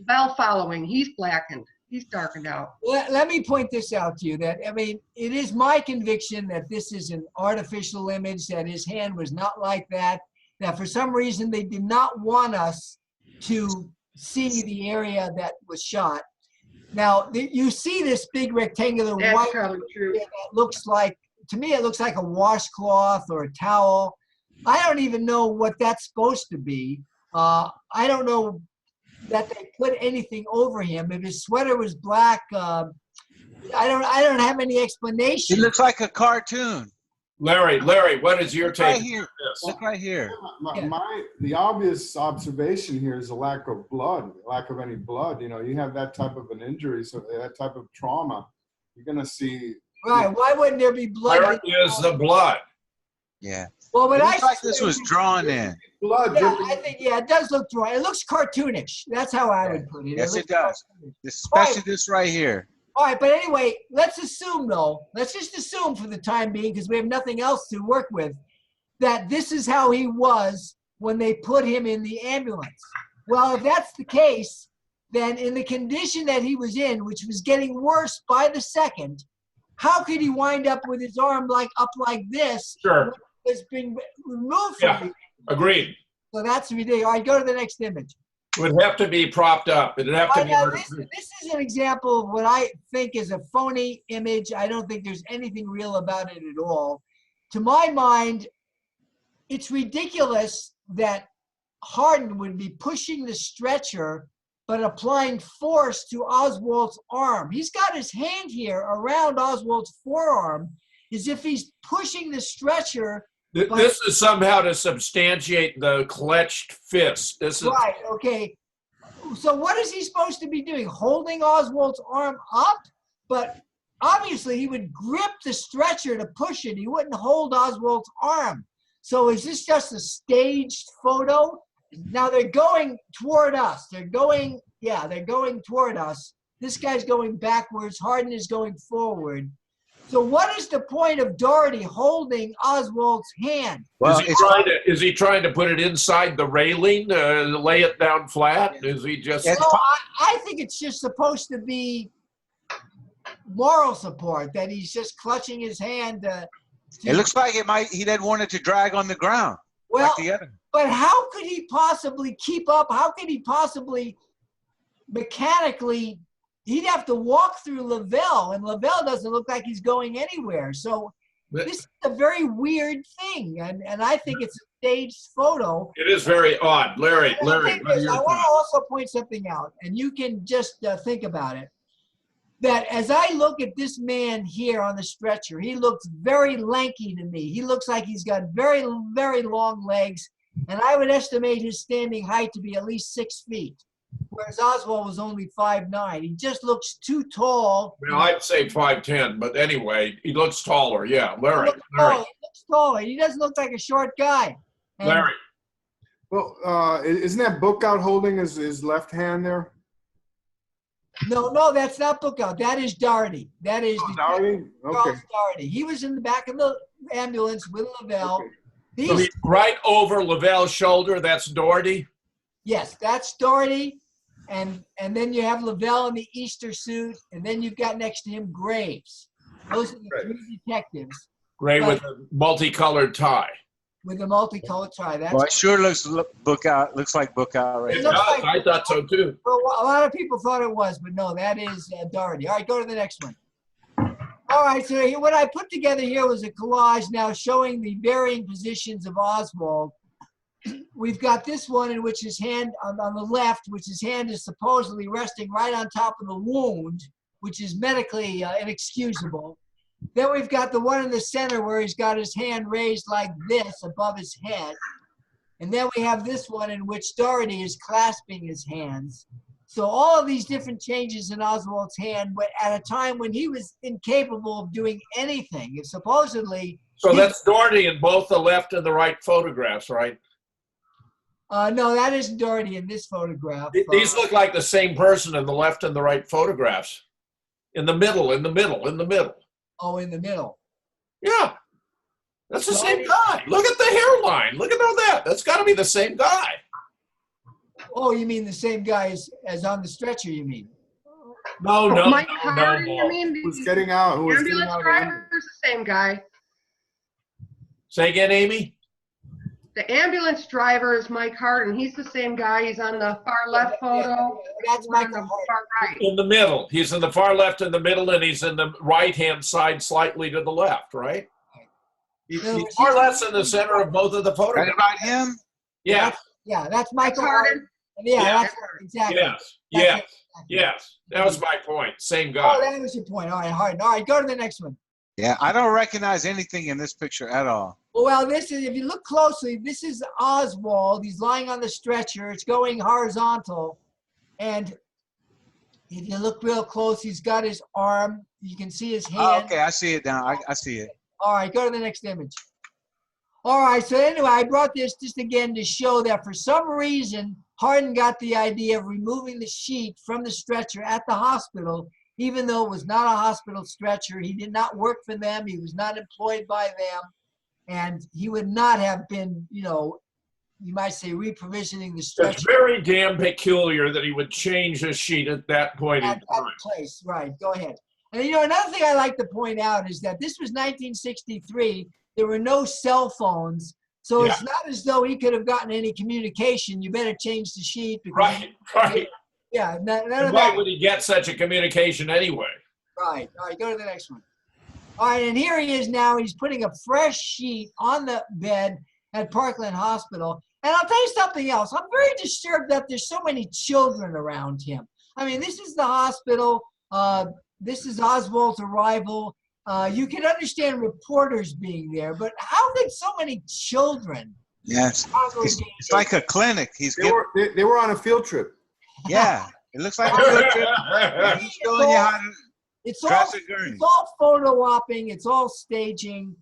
Bell following, he's blackened. He's darkened out. Let me point this out to you that, I mean, it is my conviction that this is an artificial image, that his hand was not like that for some reason they did not want us to see the area that was shot. Now, you see this big rectangular That's white probably true. that looks like, to me, it looks like a washcloth or a towel. I don't even know what that's supposed to be. I don't know that they put anything over him. If his sweater was black, I don't have any explanation. He looks like a cartoon. Larry, what is your take? Right here. Look right here. The obvious observation here is a lack of blood, lack of any blood. You know, you have that type of an injury, so that type of trauma, you're gonna see. Right? Why wouldn't there be blood? Where is the blood? Yeah. Well, but It looks like this was drawn in. Blood. Yeah, I think it does look dry. It looks cartoonish. That's how I would put it. Yes, it looks does. cartoonish. Especially this right here. All right, but anyway, let's just assume for the time being, because we have nothing else to work with, that this is how he was when they put him in the ambulance. Well, if that's the case, then in the condition that he was in, which was getting worse by the second, how could he wind up with his arm up like this? Sure. It's been removed from me. Agreed. So that's ridiculous. All right, go to the next image. It would have to be propped up. It'd have to be. This is an example of what I think is a phony image. I don't think there's anything real about it at all. To my mind, it's ridiculous that Hardin would be pushing the stretcher but applying force to Oswald's arm. He's got his hand here around Oswald's forearm as if he's pushing the stretcher. This is somehow to substantiate the clenched fist. This is right. Okay. So what is he supposed to be doing? Holding Oswald's arm up? But obviously he would grip the stretcher to push it. He wouldn't hold Oswald's arm. So is this just a staged photo? Now they're going toward us. They're going toward us. This guy's going backwards. Hardin is going forward. So what is the point of Doherty holding Oswald's hand? Well, is he trying to put it inside the railing, lay it down flat? Is he just? No, I think it's just supposed to be moral support, that he's just clutching his hand. It looks like he didn't want it to drag on the ground. Well, like the other. But how could he possibly keep up? How could he possibly mechanically? He'd have to walk through Lavelle, and Lavelle doesn't look like he's going anywhere. So this is a very weird thing, and I think it's a staged photo. It is very odd. Larry, I what are want your to thoughts? also point something out, and you can just think about it. That as I look at this man here on the stretcher, he looks very lanky to me. He looks like he's got very, very long legs, and I would estimate his standing height to be at least 6 feet. whereas Oswald was only 5'9". He just looks too tall. Well, I'd say 5'10", but anyway, he looks taller. Yeah, Larry. He looks taller. He doesn't look like a short guy. And Larry. Well, isn't that book out holding his left hand there? No, that's not Bookout. That is Doherty. That is Doherty? Charles Okay. Doherty. He was in the back of the ambulance with Lavelle. Okay. So he's right over Lavelle's shoulder. That's Doherty. Yes, that's Doherty. And then you have Lavelle in the Easter suit. And then you've got next to him Graves. Those are the Right. three detectives Gray with a multicolored tie. with the multicolored tie. That's Well, it sure looks book out. Looks like book out right It now. does. I thought so too. for a lot of people thought it was, but no, that is Doherty. All right, go to the next one. All right, so what I put together here was a collage now showing the varying positions of Oswald. We've got this one in which his hand on the left, which his hand is supposedly resting right on top of the wound, which is medically inexcusable. Then we've got the one in the center where he's got his hand raised like this above his head. And then we have this one in which Doherty is clasping his hands. So all of these different changes in Oswald's hand, but at a time when he was incapable of doing anything. If supposedly. So that's Doherty in both the left and the right photographs, right? No, that isn't Doherty in this photograph. These look like the same person in the left and the right photographs. In the middle, in the middle, in the middle. Oh, in the middle. Yeah. That's the same guy. Look at the hairline. Look at all that. That's got to be the same guy. Oh, you mean the same guy as on the stretcher, you mean? No, Mike Harden, you mean? Who's getting out? Who The was getting ambulance out? of the driver is the same guy. Say again, Amy? The ambulance driver is Mike Harden. He's the same guy. He's on the far left photo. That's One on Michael the Harden. far right. In the middle. He's in the far left in the middle, and he's in the right-hand side slightly to the left, right? He's more or less in the center of both of the Right photographs. about him? Yeah. Yeah, that's Michael That's Harden. Harden. Yeah, Yeah. that's exactly. Yes. That's Yes. it. Yes. That was my point. Same Oh, guy. that was your point. All right, Harden. All right, go to the next one. Yeah, I don't recognize anything in this picture at all. Well, this is, if you look closely, this is Oswald. He's lying on the stretcher. It's going horizontal. And if you look real close, he's got his arm. You can see his hand. Oh, okay, I see it now. I see it. All right, go to the next image. All right, so anyway, I brought this just again to show that for some reason, Harden got the idea of removing the sheet from the stretcher at the hospital, even though it was not a hospital stretcher. He did not work for them. He was not employed by them. And he would not have been, you might say, reprovisioning the stretcher. It's very damn peculiar that he would change the sheet at that point in At time. that place, right, go ahead. And another thing I like to point out is that this was 1963. There were no cell phones. So it's not as though he could have gotten any communication. You better change the sheet. Because Right. Yeah, none And of why that. would he get such a communication anyway? Right. All right, go to the next one. All right, and here he is now. He's putting a fresh sheet on the bed at Parkland Hospital. And I'll tell you something else. I'm very disturbed that there's so many children around him. I mean, this is the hospital. This is Oswald's arrival. You can understand reporters being there, but how could so many children? Yes. It's like a clinic. They were on a field trip. Yeah. It looks like a field trip. He's showing you how to It's dress a gurney. all photo opping. It's all staging.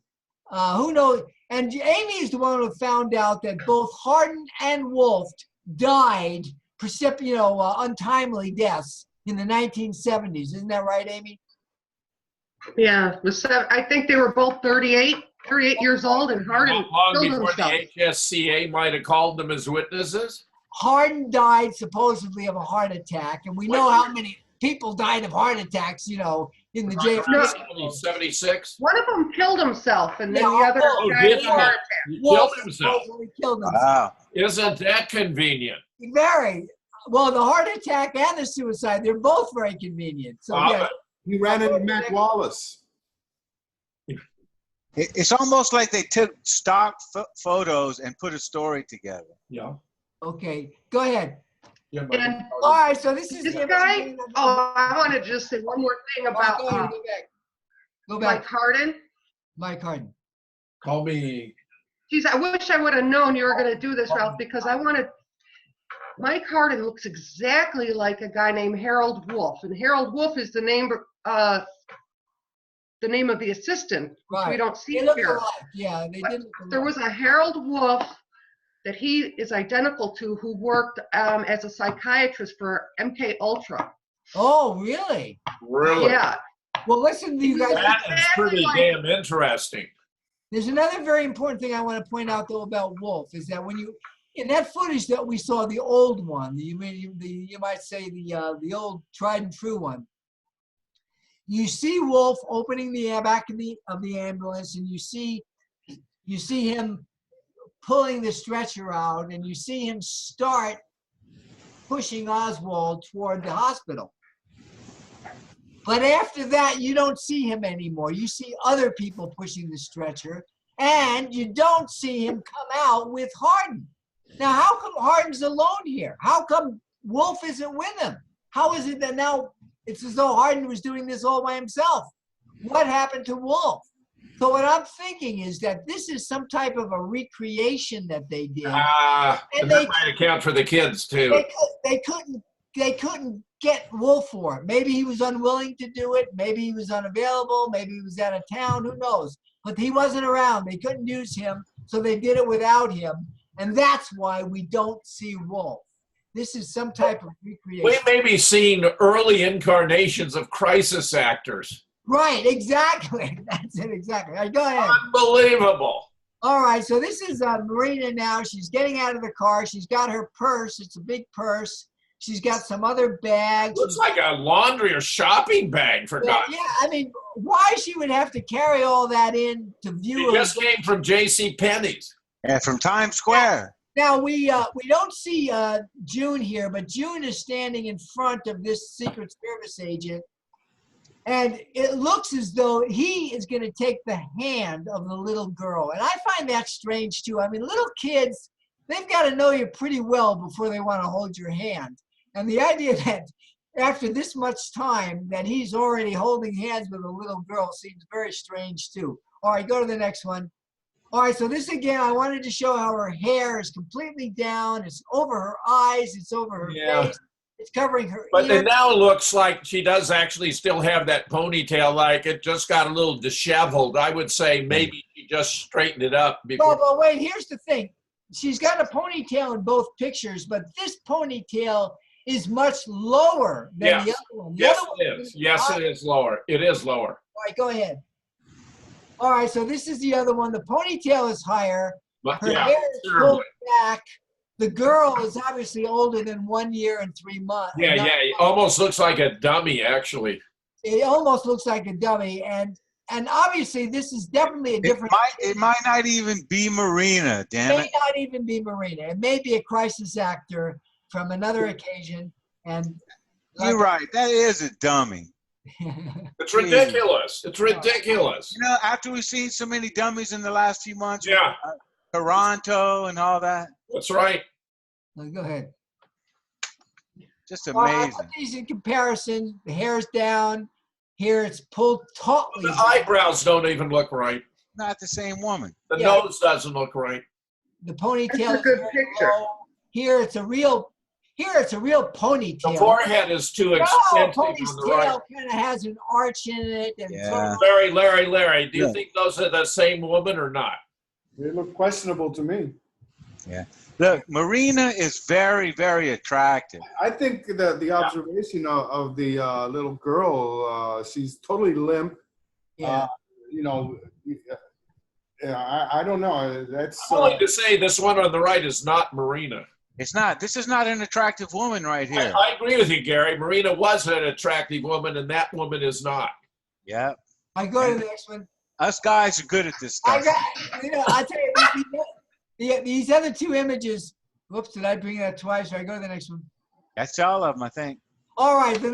Who knows? And Amy is the one who found out that both Harden and Wolf died untimely deaths in the 1970s. Isn't that right, Amy? Yeah, I think they were both 38 years old, and Harden Long killed before himself. the HSCA might have called them as witnesses. Harden died supposedly of a heart attack, and we know how many people died of heart attacks, in the JFK. 76. One of them killed himself, and then Yeah, the other guy did had he? a heart attack. He Wolf killed himself. supposedly killed himself. Wow. Isn't that convenient? Very well. The heart attack and the suicide—they're both very convenient. So yeah. He ran into Mac Wallace. It's almost like they took stock photos and put a story together. Yeah. Okay, go ahead. Yeah, And All right, so this is this the guy, I want to just say one more thing about Go ahead, go back. Mike Harden. Mike Harden. Call me. Geez, I wish I would have known you were going to do this, Ralph, because I wanted Mike Hardin looks exactly like a guy named Harold Wolf, and Harold Wolf is the name of the assistant, which we Right. don't see They look here. alike. Yeah, they did look alike. There was a Harold Wolf that he is identical to who worked as a psychiatrist for MK Ultra. Oh, really? Really? Yeah. Well, listen to you guys. That is pretty Exactly damn interesting. There's another very important thing I want to point out, though, about Wolf, is that when you, in that footage that we saw, the old one, you might say the old tried and true one, you see Wolf opening the back of the ambulance, and you see him pulling the stretcher out, and you see him start pushing Oswald toward the hospital. But after that, you don't see him anymore. You see other people pushing the stretcher, and you don't see him come out with Hardin. Now, how come Hardin's alone here? How come Wolf isn't with him? How is it that now it's as though Hardin was doing this all by himself? What happened to Wolf? So what I'm thinking is that this is some type of a recreation that they did. And that might account for the kids too. They couldn't get Wolf for it. Maybe he was unwilling to do it. Maybe he was unavailable. Maybe he was out of town. Who knows? But he wasn't around. They couldn't use him, so they did it without him. And that's why we don't see Wolf. This is some type of recreation. We may be seeing early incarnations of crisis actors. Right, exactly. That's it, exactly. All right, go ahead. Unbelievable. All right, so this is Marina now. She's getting out of the car. She's got her purse. It's a big purse. She's got some other bags. Looks like a laundry or shopping bag, for God's sake. Yeah, I mean, why she would have to carry all that in to view She just came from J.C. Penney's. And from Times Square. Now, we don't see June here, but June is standing in front of this Secret Service agent. And it looks as though he is going to take the hand of the little girl. And I find that strange, too. I mean, little kids, they've got to know you pretty well before they want to hold your hand. And the idea that after this much time that he's already holding hands with a little girl seems very strange, too. All right, go to the next one. All right, so this again, I wanted to show how her hair is completely down. It's over her eyes. It's over her face. It's covering her But ears. it now looks like she does actually still have that ponytail, like it just got a little disheveled. I would say maybe she just straightened it up before. Well, but wait, here's the thing. She's got a ponytail in both pictures, but this ponytail is much lower than the other one. The Yes, other one it is. Yes, it is lower. It is lower. All right, go ahead. All right, so this is the other one. The ponytail is higher. But, Her yeah, hair is terribly. pulled back. The girl is obviously older than 1 year and 3 months. Yeah, it almost looks like a dummy, actually. It almost looks like a dummy, and obviously this is definitely a different. It might not even be Marina, It damn may it. not even be Marina. It may be a crisis actor from another occasion, and You're right. That is a dummy. It's ridiculous. It's ridiculous. You know, after we've seen so many dummies in the last few months, Yeah, Toronto and all that, that's right. Go ahead. just All right, I'll amazing. put these in comparison. The hair's down. Here it's pulled tautly. The eyebrows don't even look right. Not the same woman. The Yeah. nose doesn't look right. The ponytail That's a is good very picture. low. Here it's a real ponytail. The forehead is too No, expensive pony's on the right. tail kind of has an arch in it. And Yeah. Larry, do you Yeah. think those are the same woman or not? They look questionable to me. Look, Marina is very, very attractive. I think that the observation of the little girl, she's totally limp. yeah. You know, I don't know. That's I'm willing to say this one on the right is not Marina. It's not. This is not an attractive woman right here. I agree with you, Gary. Marina was an attractive woman, and that woman is not. Yeah. I go to the next one. Us guys are good at this I stuff. got, I tell you, these other two images. Whoops, did I bring that twice? Or I go to the next one. That's all of them, I think. All right, then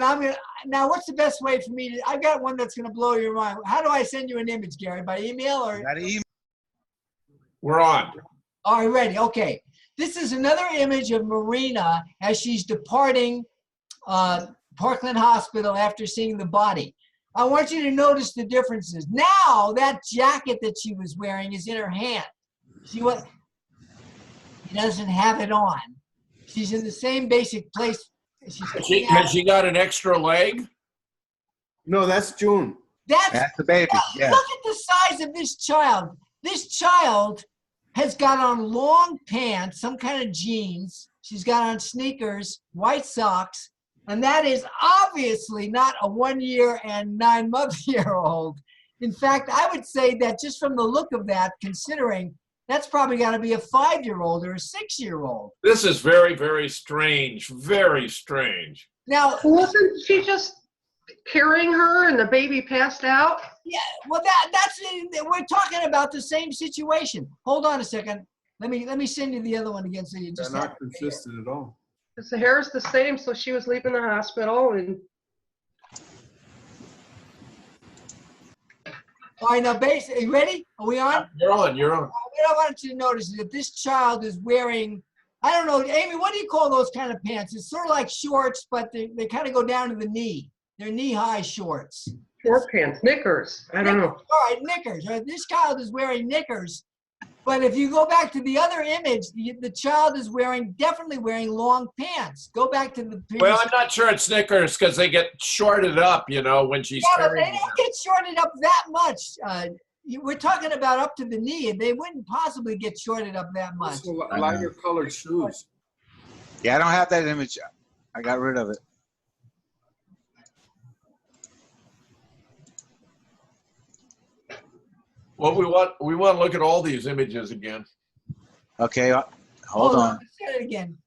now what's the best way for me to, I've got one that's going to blow your mind. How do I send you an image, Gary? By email or? Got an email. We're on. All right, ready. Okay. This is another image of Marina as she's departing Parkland Hospital after seeing the body. I want you to notice the differences. Now that jacket that she was wearing is in her hand. She doesn't have it on. She's in the same basic place. Has she got an extra leg? No, that's June. That's the baby. Yeah. Look at the size of this child. This child has got on long pants, some kind of jeans. She's got on sneakers, white socks, and that is obviously not a 1 year and 9 month year old. In fact, I would say that just from the look of that, considering that's probably got to be a 5-year-old or a 6-year-old. This is very, very strange. Very strange. Now, Wasn't she just carrying her and the baby passed out? yeah, well, that's we're talking about the same situation. Hold on a second. Let me send you the other one again so you They're just not have it. consistent at all. Because the hair is the same, so she was leaving the hospital and All right, now, are you ready? Are we on? You're on. You're on. What I want you to notice is that this child is wearing, I don't know, Amy, what do you call those kind of pants? It's sort of like shorts, but they kind of go down to the knee. They're knee-high shorts. short pants, knickers. I don't know. All right, knickers. Right? This child is wearing knickers. But if you go back to the other image, the child is definitely wearing long pants. Go back to the previous. Well, I'm not sure it's Snickers because they get shorted up, when she's Yeah, but carrying they them. don't get shorted up that much. We're talking about up to the knee, and they wouldn't possibly get shorted up that much. Also, lighter colored shoes. Yeah, I don't have that image. I got rid of it. Well, we want to look at all these images again. Okay, hold on. Let's say it again.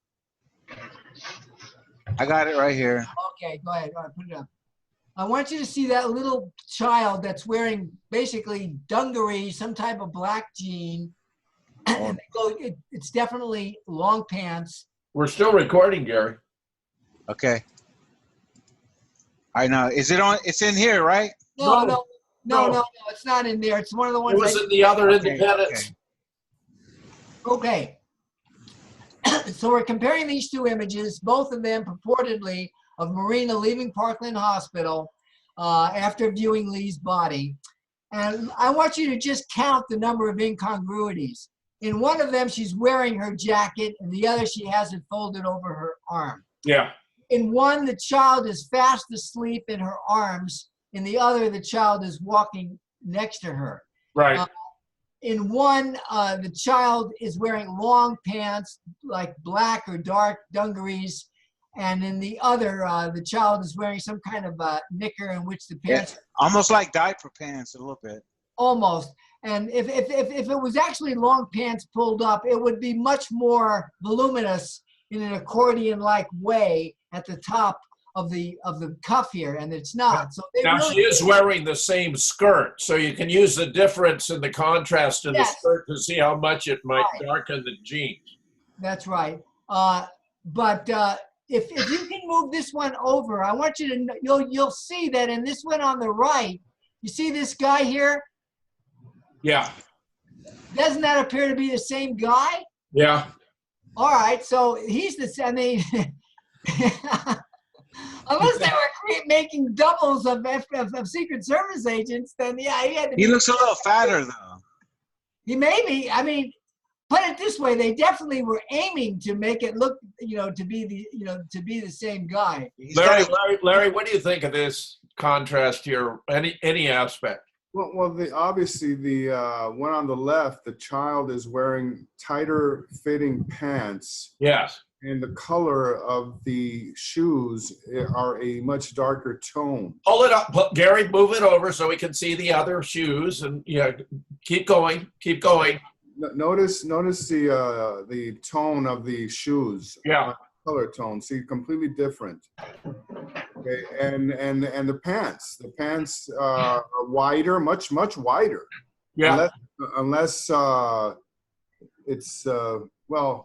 I got it right here. Okay, go ahead. All right, put it up. I want you to see that little child that's wearing basically dungaree, some type of black jean. And it's definitely long pants. We're still recording, Gary. Okay. I know. Is it on? It's in here, right? No, it's not in there. It's one of the It ones. was in the other Okay, independents. Okay. So we're comparing these two images, both of them purportedly of Marina leaving Parkland Hospital after viewing Lee's body. And I want you to just count the number of incongruities. In one of them, she's wearing her jacket, and the other, she has it folded over her arm. Yeah. In one, the child is fast asleep in her arms. In the other, the child is walking next to her. Right. In one, the child is wearing long pants, like black or dark dungarees. And in the other, the child is wearing some kind of knicker in which the pants Almost like diaper pants a little bit. almost. And if it was actually long pants pulled up, it would be much more voluminous in an accordion-like way at the top of the cuff here, and it's not. So Now she is wearing the same skirt, so you can use the difference in the contrast in the skirt to see how much it might darken the jeans. That's right. But if you can move this one over, I want you to you'll see that in this one on the right, you see this guy here? Yeah. Doesn't that appear to be the same guy? Yeah. All right, so he's I mean, unless they were making doubles of Secret Service agents, then yeah, he had to. He looks a little fatter though. He may be. I mean, put it this way: they definitely were aiming to make it look, to be the same guy. Larry, what do you think of this contrast here? Any aspect? Well, obviously the one on the left, the child is wearing tighter fitting pants. Yes. And the color of the shoes are a much darker tone. Hold it up, Gary. Move it over so we can see the other shoes, and keep going. Keep going. Notice the tone of the shoes. Yeah. Color tone. See, completely different. Okay, and the pants. The pants are wider, much wider. Yeah. Unless it's well.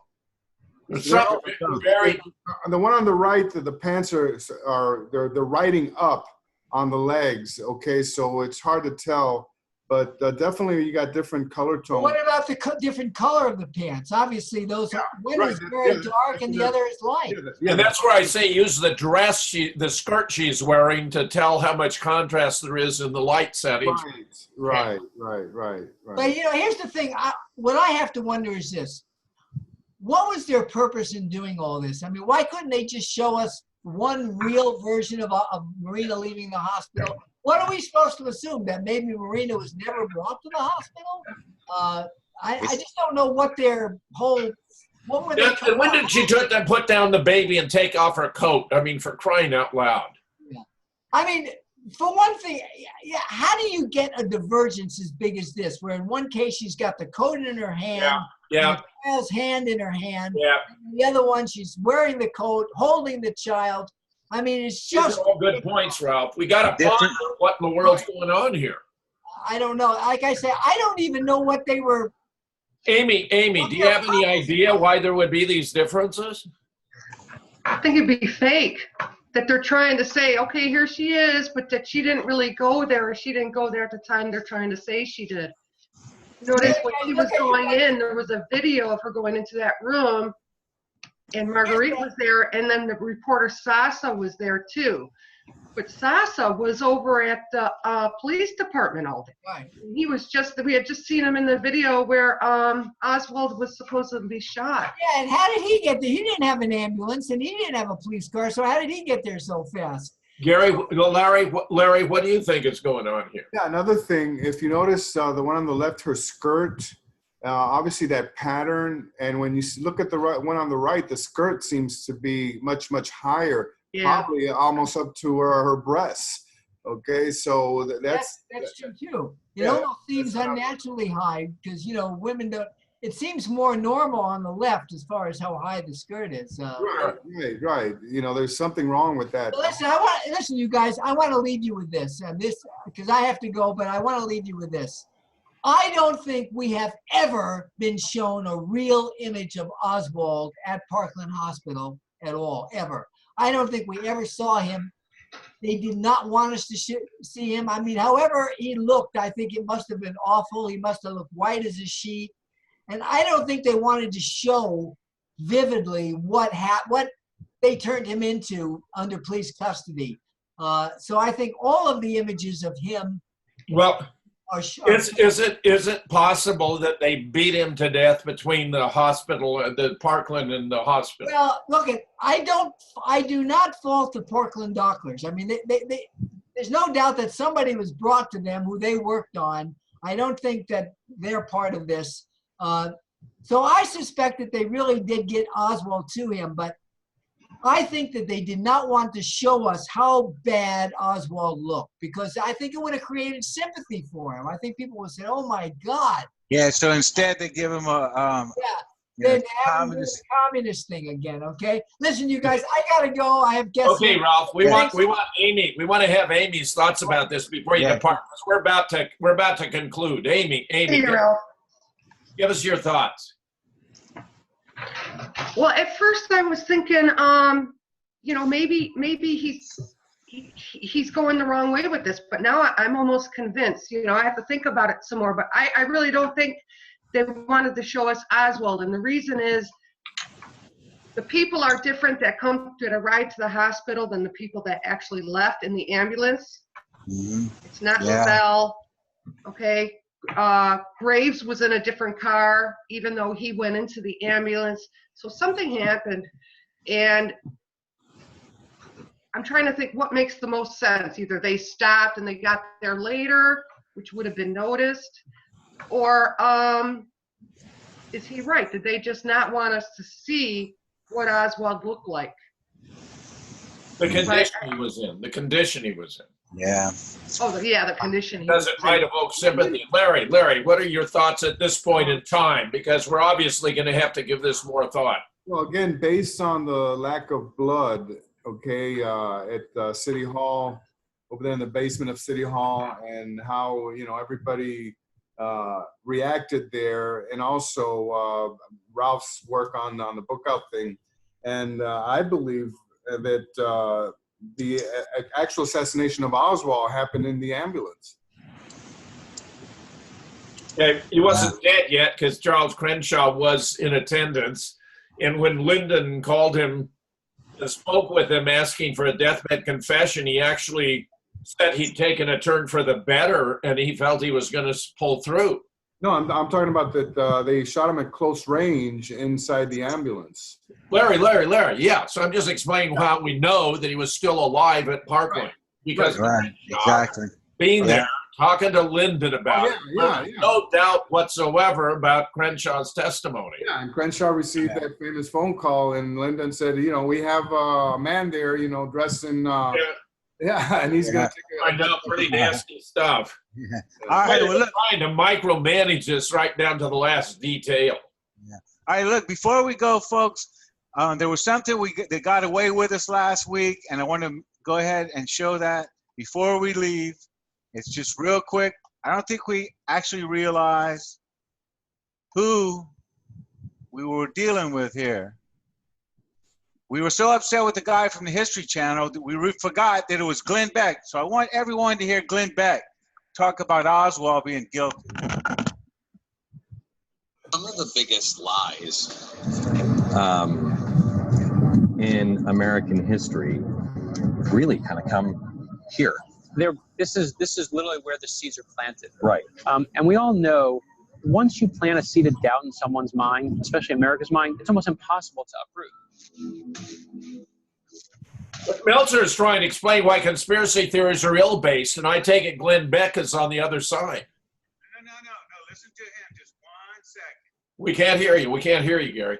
Very. The one on the right, the pants they're riding up on the legs. Okay, so it's hard to tell, but definitely you got different color tones. What about the different color of the pants? Obviously, one is very dark and the other is light. And that's where I say use the the skirt she's wearing to tell how much contrast there is in the light settings. Right. But here's the thing. What I have to wonder is this. what was their purpose in doing all this? I mean, why couldn't they just show us one real version of Marina leaving the hospital? What are we supposed to assume? That maybe Marina was never brought to the hospital? I just don't know what their whole, what were they? And when did she put down the baby and take off her coat? I mean, for crying out loud. Yeah. I mean, for one thing, yeah, how do you get a divergence as big as this, where in one case she's got the coat in her hand, Yeah. the child's hand in her hand, Yeah. and the other one she's wearing the coat, holding the child. I mean, it's These just are all good points, Ralph. We got to ponder what in the world's going on here. I don't know. Like I said, I don't even know what they were. Amy, do you have any idea why there would be these differences? I think it'd be fake. That they're trying to say, okay, here she is, but that she didn't really go there, or she didn't go there at the time they're trying to say she did. Notice when she was going in, there was a video of her going into that room, and Marguerite was there, and then the reporter Sasa was there too. But Sasa was over at the police department all day. Right. He was we had just seen him in the video where Oswald was supposedly shot. Yeah, and how did he get there? He didn't have an ambulance, and he didn't have a police car, so how did he get there so fast? Larry, what do you think is going on here? Yeah, another thing, if you notice the one on the left, her skirt, obviously that pattern, and when you look at the one on the right, the skirt seems to be much, much higher, probably almost up to her breasts. Okay, so that's true too. It almost seems unnaturally high because, you know, women don't. It seems more normal on the left as far as how high the skirt is. Right. You know, there's something wrong with that. Listen, you guys. I want to leave you with this, because I have to go, but I want to leave you with this. I don't think we have ever been shown a real image of Oswald at Parkland Hospital at all, ever. I don't think we ever saw him. They did not want us to see him. I mean, however he looked, I think it must have been awful. He must have looked white as a sheet. And I don't think they wanted to show vividly what they turned him into under police custody. So I think all of the images of him are shown. Is it possible that they beat him to death between the hospital, the Parkland and the hospital? Well, look, I do not fault the Parkland doctors. I mean, there's no doubt that somebody was brought to them who they worked on. I don't think that they're part of this. So I suspect that they really did get Oswald to him, but I think that they did not want to show us how bad Oswald looked, because I think it would have created sympathy for him. I think people would say, "Oh my God!" Yeah. So instead, they give him a Then communist thing again. Okay. Listen, you guys, I gotta go. I have guests. Okay, Ralph. We want Amy. We want to have Amy's thoughts about this before you depart. We're about to conclude. Amy. Hey, Ralph. Give us your thoughts. Well, at first I was thinking, you know, maybe he's going the wrong way with this, but now I'm almost convinced. You know, I have to think about it some more, but I really don't think they wanted to show us Oswald, and the reason is the people are different that come to the ride to the hospital than the people that actually left in the ambulance. Mm-hmm. It's not Lavelle, okay? Graves was in a different car, even though he went into the ambulance. So something happened, and I'm trying to think what makes the most sense. Either they stopped and they got there later, which would have been noticed, or is he right? Did they just not want us to see what Oswald looked like? The condition he was in. The condition he was in. Yeah. Oh, yeah, the condition. Does it might evoke sympathy? Larry, what are your thoughts at this point in time? Because we're obviously going to have to give this more thought. Well, again, based on the lack of blood, okay, at City Hall, over there in the basement of City Hall, and how, you know, everybody reacted there, and also Ralph's work on the book out thing. And I believe that the actual assassination of Oswald happened in the ambulance. Yeah, he wasn't dead yet because Charles Crenshaw was in attendance. And when Lyndon called him and spoke with him asking for a deathbed confession, he actually said he'd taken a turn for the better and he felt he was going to pull through. No, I'm talking about that they shot him at close range inside the ambulance. Larry, yeah. So I'm just explaining how we know that he was still alive at Parkland. Because Right, exactly. being there, talking to Lyndon about it. Yeah. No doubt whatsoever about Crenshaw's testimony. Yeah, and Crenshaw received that famous phone call, and Lyndon said, we have a man there, dressed in, and he's going to take I know, pretty nasty stuff. Yeah. All right, well, look. Trying to micromanage this right down to the last detail. Yeah. All right, look, before we go, folks, there was something that got away with us last week, and I want to go ahead and show that before we leave. It's just real quick. I don't think we actually realized who we were dealing with here. We were so upset with the guy from the History Channel that we forgot that it was Glenn Beck. So I want everyone to hear Glenn Beck talk about Oswald being guilty. Some of the biggest lies in American history really kind of come here. This is literally where the seeds are planted. Right. And we all know once you plant a seed of doubt in someone's mind, especially America's mind, it's almost impossible to uproot. Meltzer is trying to explain why conspiracy theories are ill-based, and I take it Glenn Beck is on the other side. No. Listen to him. Just 1 second. We can't hear you. We can't hear you, Gary.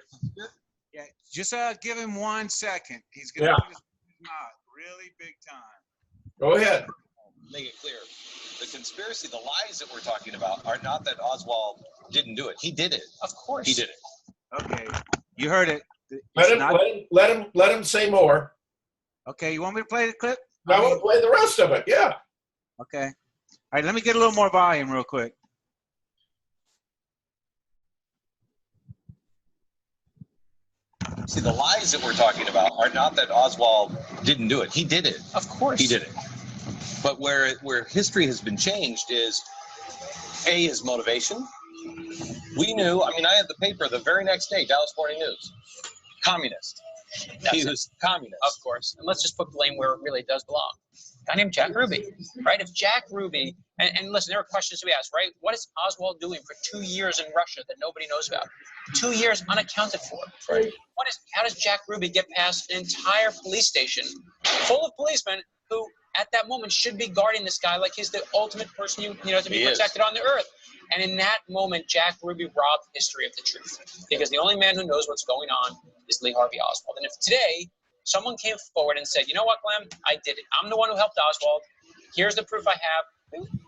Yeah, just give him 1 second. He's going to put his mouth really big time. Go ahead. Make it clear. The conspiracy, the lies that we're talking about are not that Oswald didn't do it. He did it. Of course. He did it. Okay, you heard it. Let him say more. Okay, you want me to play the clip? I want to play the rest of it, yeah. Okay. All right, let me get a little more volume real quick. See, the lies that we're talking about are not that Oswald didn't do it. He did it. Of course. He did it. But where history has been changed is, A, his motivation. We knew, I had the paper the very next day, Dallas Morning News. Communist. He was communist. Of course. And let's just put blame where it really does belong. A guy named Jack Ruby, right? If Jack Ruby, and listen, there are questions to be asked, right? What is Oswald doing for 2 years in Russia that nobody knows about? 2 years unaccounted for. Right. How does Jack Ruby get past an entire police station full of policemen who, at that moment, should be guarding this guy like he's the ultimate person to be protected on the earth? And in that moment, Jack Ruby robbed history of the truth, because the only man who knows what's going on is Lee Harvey Oswald. And if today someone came forward and said, you know what, Glenn, I did it. I'm the one who helped Oswald. Here's the proof I have.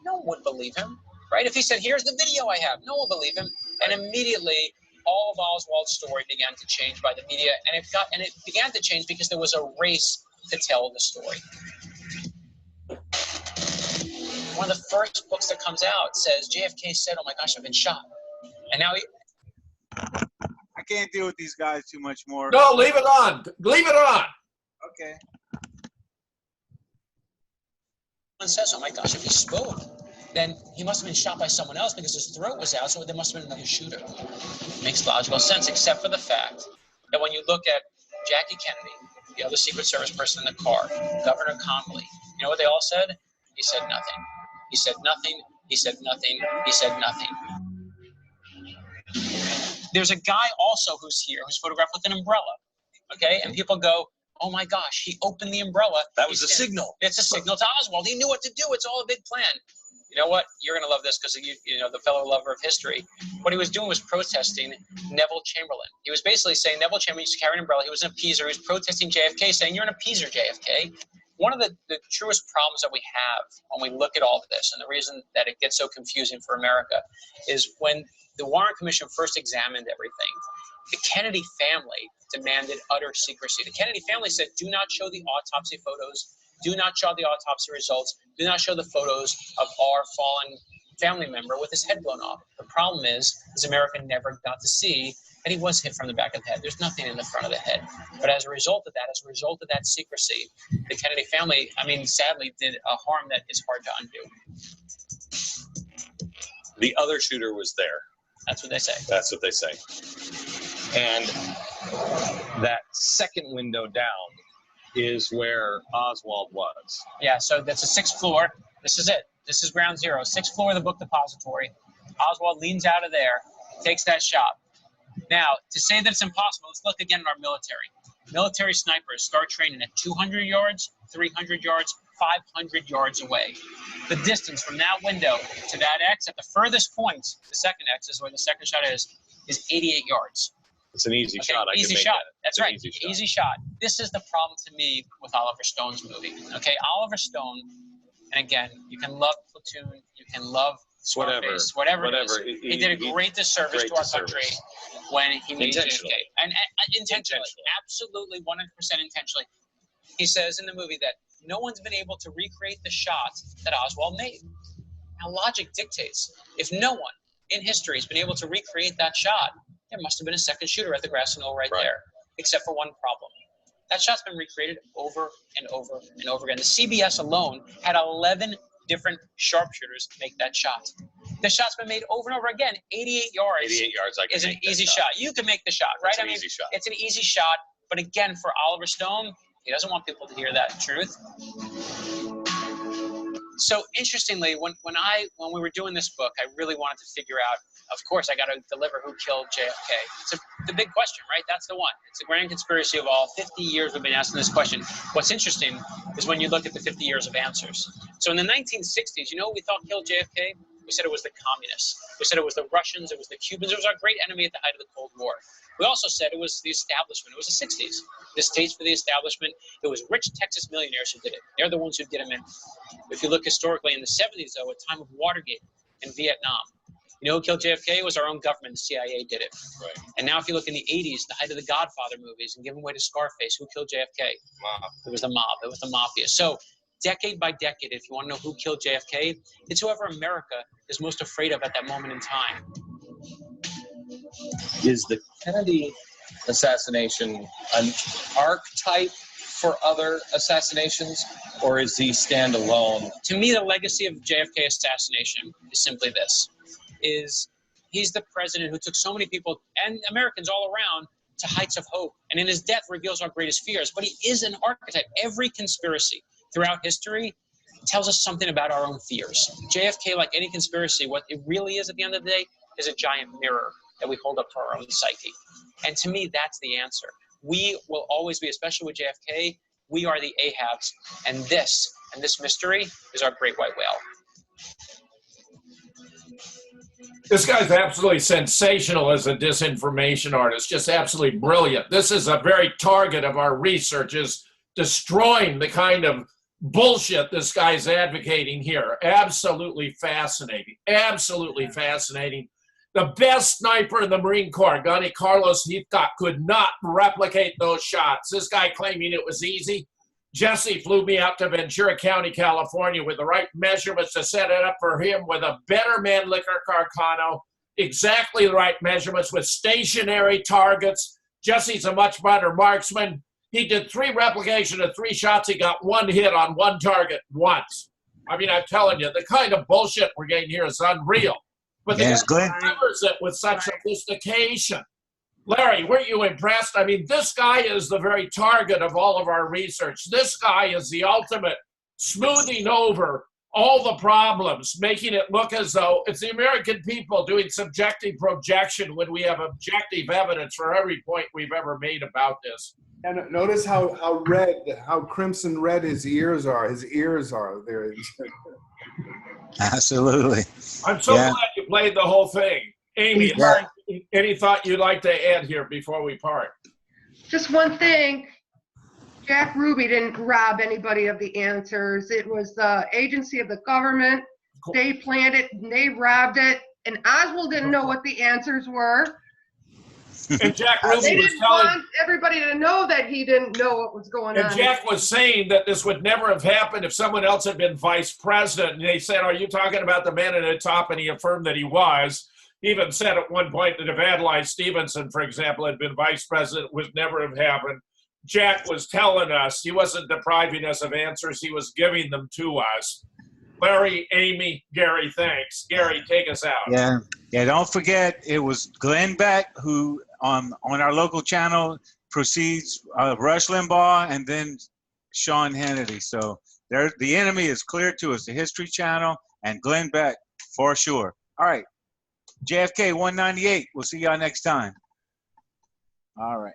No one would believe him, right? If he said, here's the video I have, no one would believe him. And immediately, all of Oswald's story began to change by the media, and it began to change because there was a race to tell the story. One of the first books that comes out says JFK said, "Oh my gosh, I've been shot," and now I can't deal with these guys too much more. No, leave it on. Leave it on. Okay. Someone says, "Oh my gosh, if he spoke, then he must have been shot by someone else because his throat was out, so there must have been another shooter." Makes logical sense, except for the fact that when you look at Jackie Kennedy, the other Secret Service person in the car, Governor Connolly, you know what they all said? He said nothing. He said nothing. He said nothing. He said nothing. There's a guy also who's here who's photographed with an umbrella, okay? And people go, oh my gosh, he opened the umbrella. That was a signal. It's a signal to Oswald. He knew what to do. It's all a big plan. You know what? You're going to love this because you know the fellow lover of history. What he was doing was protesting Neville Chamberlain. He was basically saying Neville Chamberlain used to carry an umbrella. He was an appeaser. He was protesting JFK, saying, you're an appeaser, JFK. One of the truest problems that we have when we look at all of this, and the reason that it gets so confusing for America, is when the Warren Commission first examined everything, the Kennedy family demanded utter secrecy. The Kennedy family said, do not show the autopsy photos, do not show the autopsy results, do not show the photos of our fallen family member with his head blown off. The problem is America never got to see that he was hit from the back of the head. There's nothing in the front of the head. But as a result of that secrecy, the Kennedy family, sadly, did a harm that is hard to undo. The other shooter was there. That's what they say. That's what they say. And that second window down is where Oswald was. Yeah, so that's the 6th floor. This is it. This is ground zero. 6th floor of the book depository. Oswald leans out of there, takes that shot. Now, to say that it's impossible, let's look again at our military. Military snipers start training at 200 yards, 300 yards, 500 yards away. The distance from that window to that X at the furthest point, the second X is where the second shot is 88 yards. It's an easy shot. I easy can make shot. that. That's right. Easy shot. This is the problem to me with Oliver Stone's movie. Okay, Oliver Stone, and again, you can love Platoon, you can love Scarface, whatever. He did a great disservice to our country when he made JFK. And intentionally, absolutely 100% intentionally. He says in the movie that no one's been able to recreate the shot that Oswald made. Now, logic dictates if no one in history has been able to recreate that shot, there must have been a second shooter at the grassy knoll right there, except for one problem. That shot's been recreated over and over and over again. The CBS alone had 11 different sharpshooters make that shot. The shot's been made over and over again. 88 yards. 88 yards. I can is an make that easy shot. You can make the shot, right? It's an easy shot. It's an easy shot. But again, for Oliver Stone, he doesn't want people to hear that truth. So interestingly, when we were doing this book, I really wanted to figure out, of course, I got to deliver who killed JFK. It's the big question, right? That's the one. It's a grand conspiracy of all. 50 years we've been asking this question. What's interesting is when you look at the 50 years of answers. So in the 1960s, you know what we thought killed JFK? We said it was the communists. We said it was the Russians. It was the Cubans. It was our great enemy at the height of the Cold War. We also said it was the establishment. It was the 60s. The states for the establishment. It was rich Texas millionaires who did it. They're the ones who get them in. If you look historically in the 70s, though, at time of Watergate in Vietnam, you know who killed JFK? It was our own government. The CIA did it. Right. And now if you look in the 80s, the height of the Godfather movies, and giving way to Scarface, who killed JFK? Mob. It was the mob. It was the mafia. So decade by decade, if you want to know who killed JFK, it's whoever America is most afraid of at that moment in time. Is the Kennedy assassination an archetype for other assassinations, or is he standalone? To me, the legacy of JFK assassination is simply this, is he's the president who took so many people and Americans all around to heights of hope, and in his death reveals our greatest fears. But he is an archetype. Every conspiracy throughout history tells us something about our own fears. JFK, like any conspiracy, what it really is at the end of the day is a giant mirror that we hold up to our own psyche. And to me, that's the answer. We will always be, especially with JFK, we are the Ahabs. And this mystery is our great white whale. This guy's absolutely sensational as a disinformation artist, just absolutely brilliant. This is a very target of our research, is destroying the kind of bullshit this guy's advocating here. Absolutely fascinating. Absolutely fascinating. The best sniper in the Marine Corps, Gunny Carlos Heathcock, could not replicate those shots. This guy claiming it was easy. Jesse flew me out to Ventura County, California with the right measurements to set it up for him with a better Mannlicher Carcano, exactly the right measurements with stationary targets. Jesse's a much better marksman. He did 3 replication of 3 shots. He got 1 hit on 1 target once. I mean, I'm telling you, the kind of bullshit we're getting here is unreal. But the guy delivers it with such sophistication. Larry, weren't you impressed? I mean, this guy is the very target of all of our research. This guy is the ultimate smoothing over all the problems, making it look as though it's the American people doing subjective projection when we have objective evidence for every point we've ever made about this. And notice how crimson red his ears are. His ears are there. Absolutely. I'm so glad you played the whole thing. Amy, any thought you'd like to add here before we part? Just one thing. Jack Ruby didn't rob anybody of the answers. It was the agency of the government. They planned it and they robbed it. And Oswald didn't know what the answers were. And Jack Ruby they was didn't telling want everybody to know that he didn't know what was going on. And Jack was saying that this would never have happened if someone else had been vice president. And they said, are you talking about the man at the top? And he affirmed that he was. He even said at one point that if Adlai Stevenson, for example, had been vice president, it would never have happened. Jack was telling us, he wasn't depriving us of answers, he was giving them to us. Larry, Amy, Gary, thanks. Gary, take us out. Yeah, don't forget, it was Glenn Beck who, on our local channel, proceeds Rush Limbaugh and then Sean Hannity. So the enemy is clear to us, the History Channel and Glenn Beck for sure. All right. JFK 198. We'll see y'all next time. All right.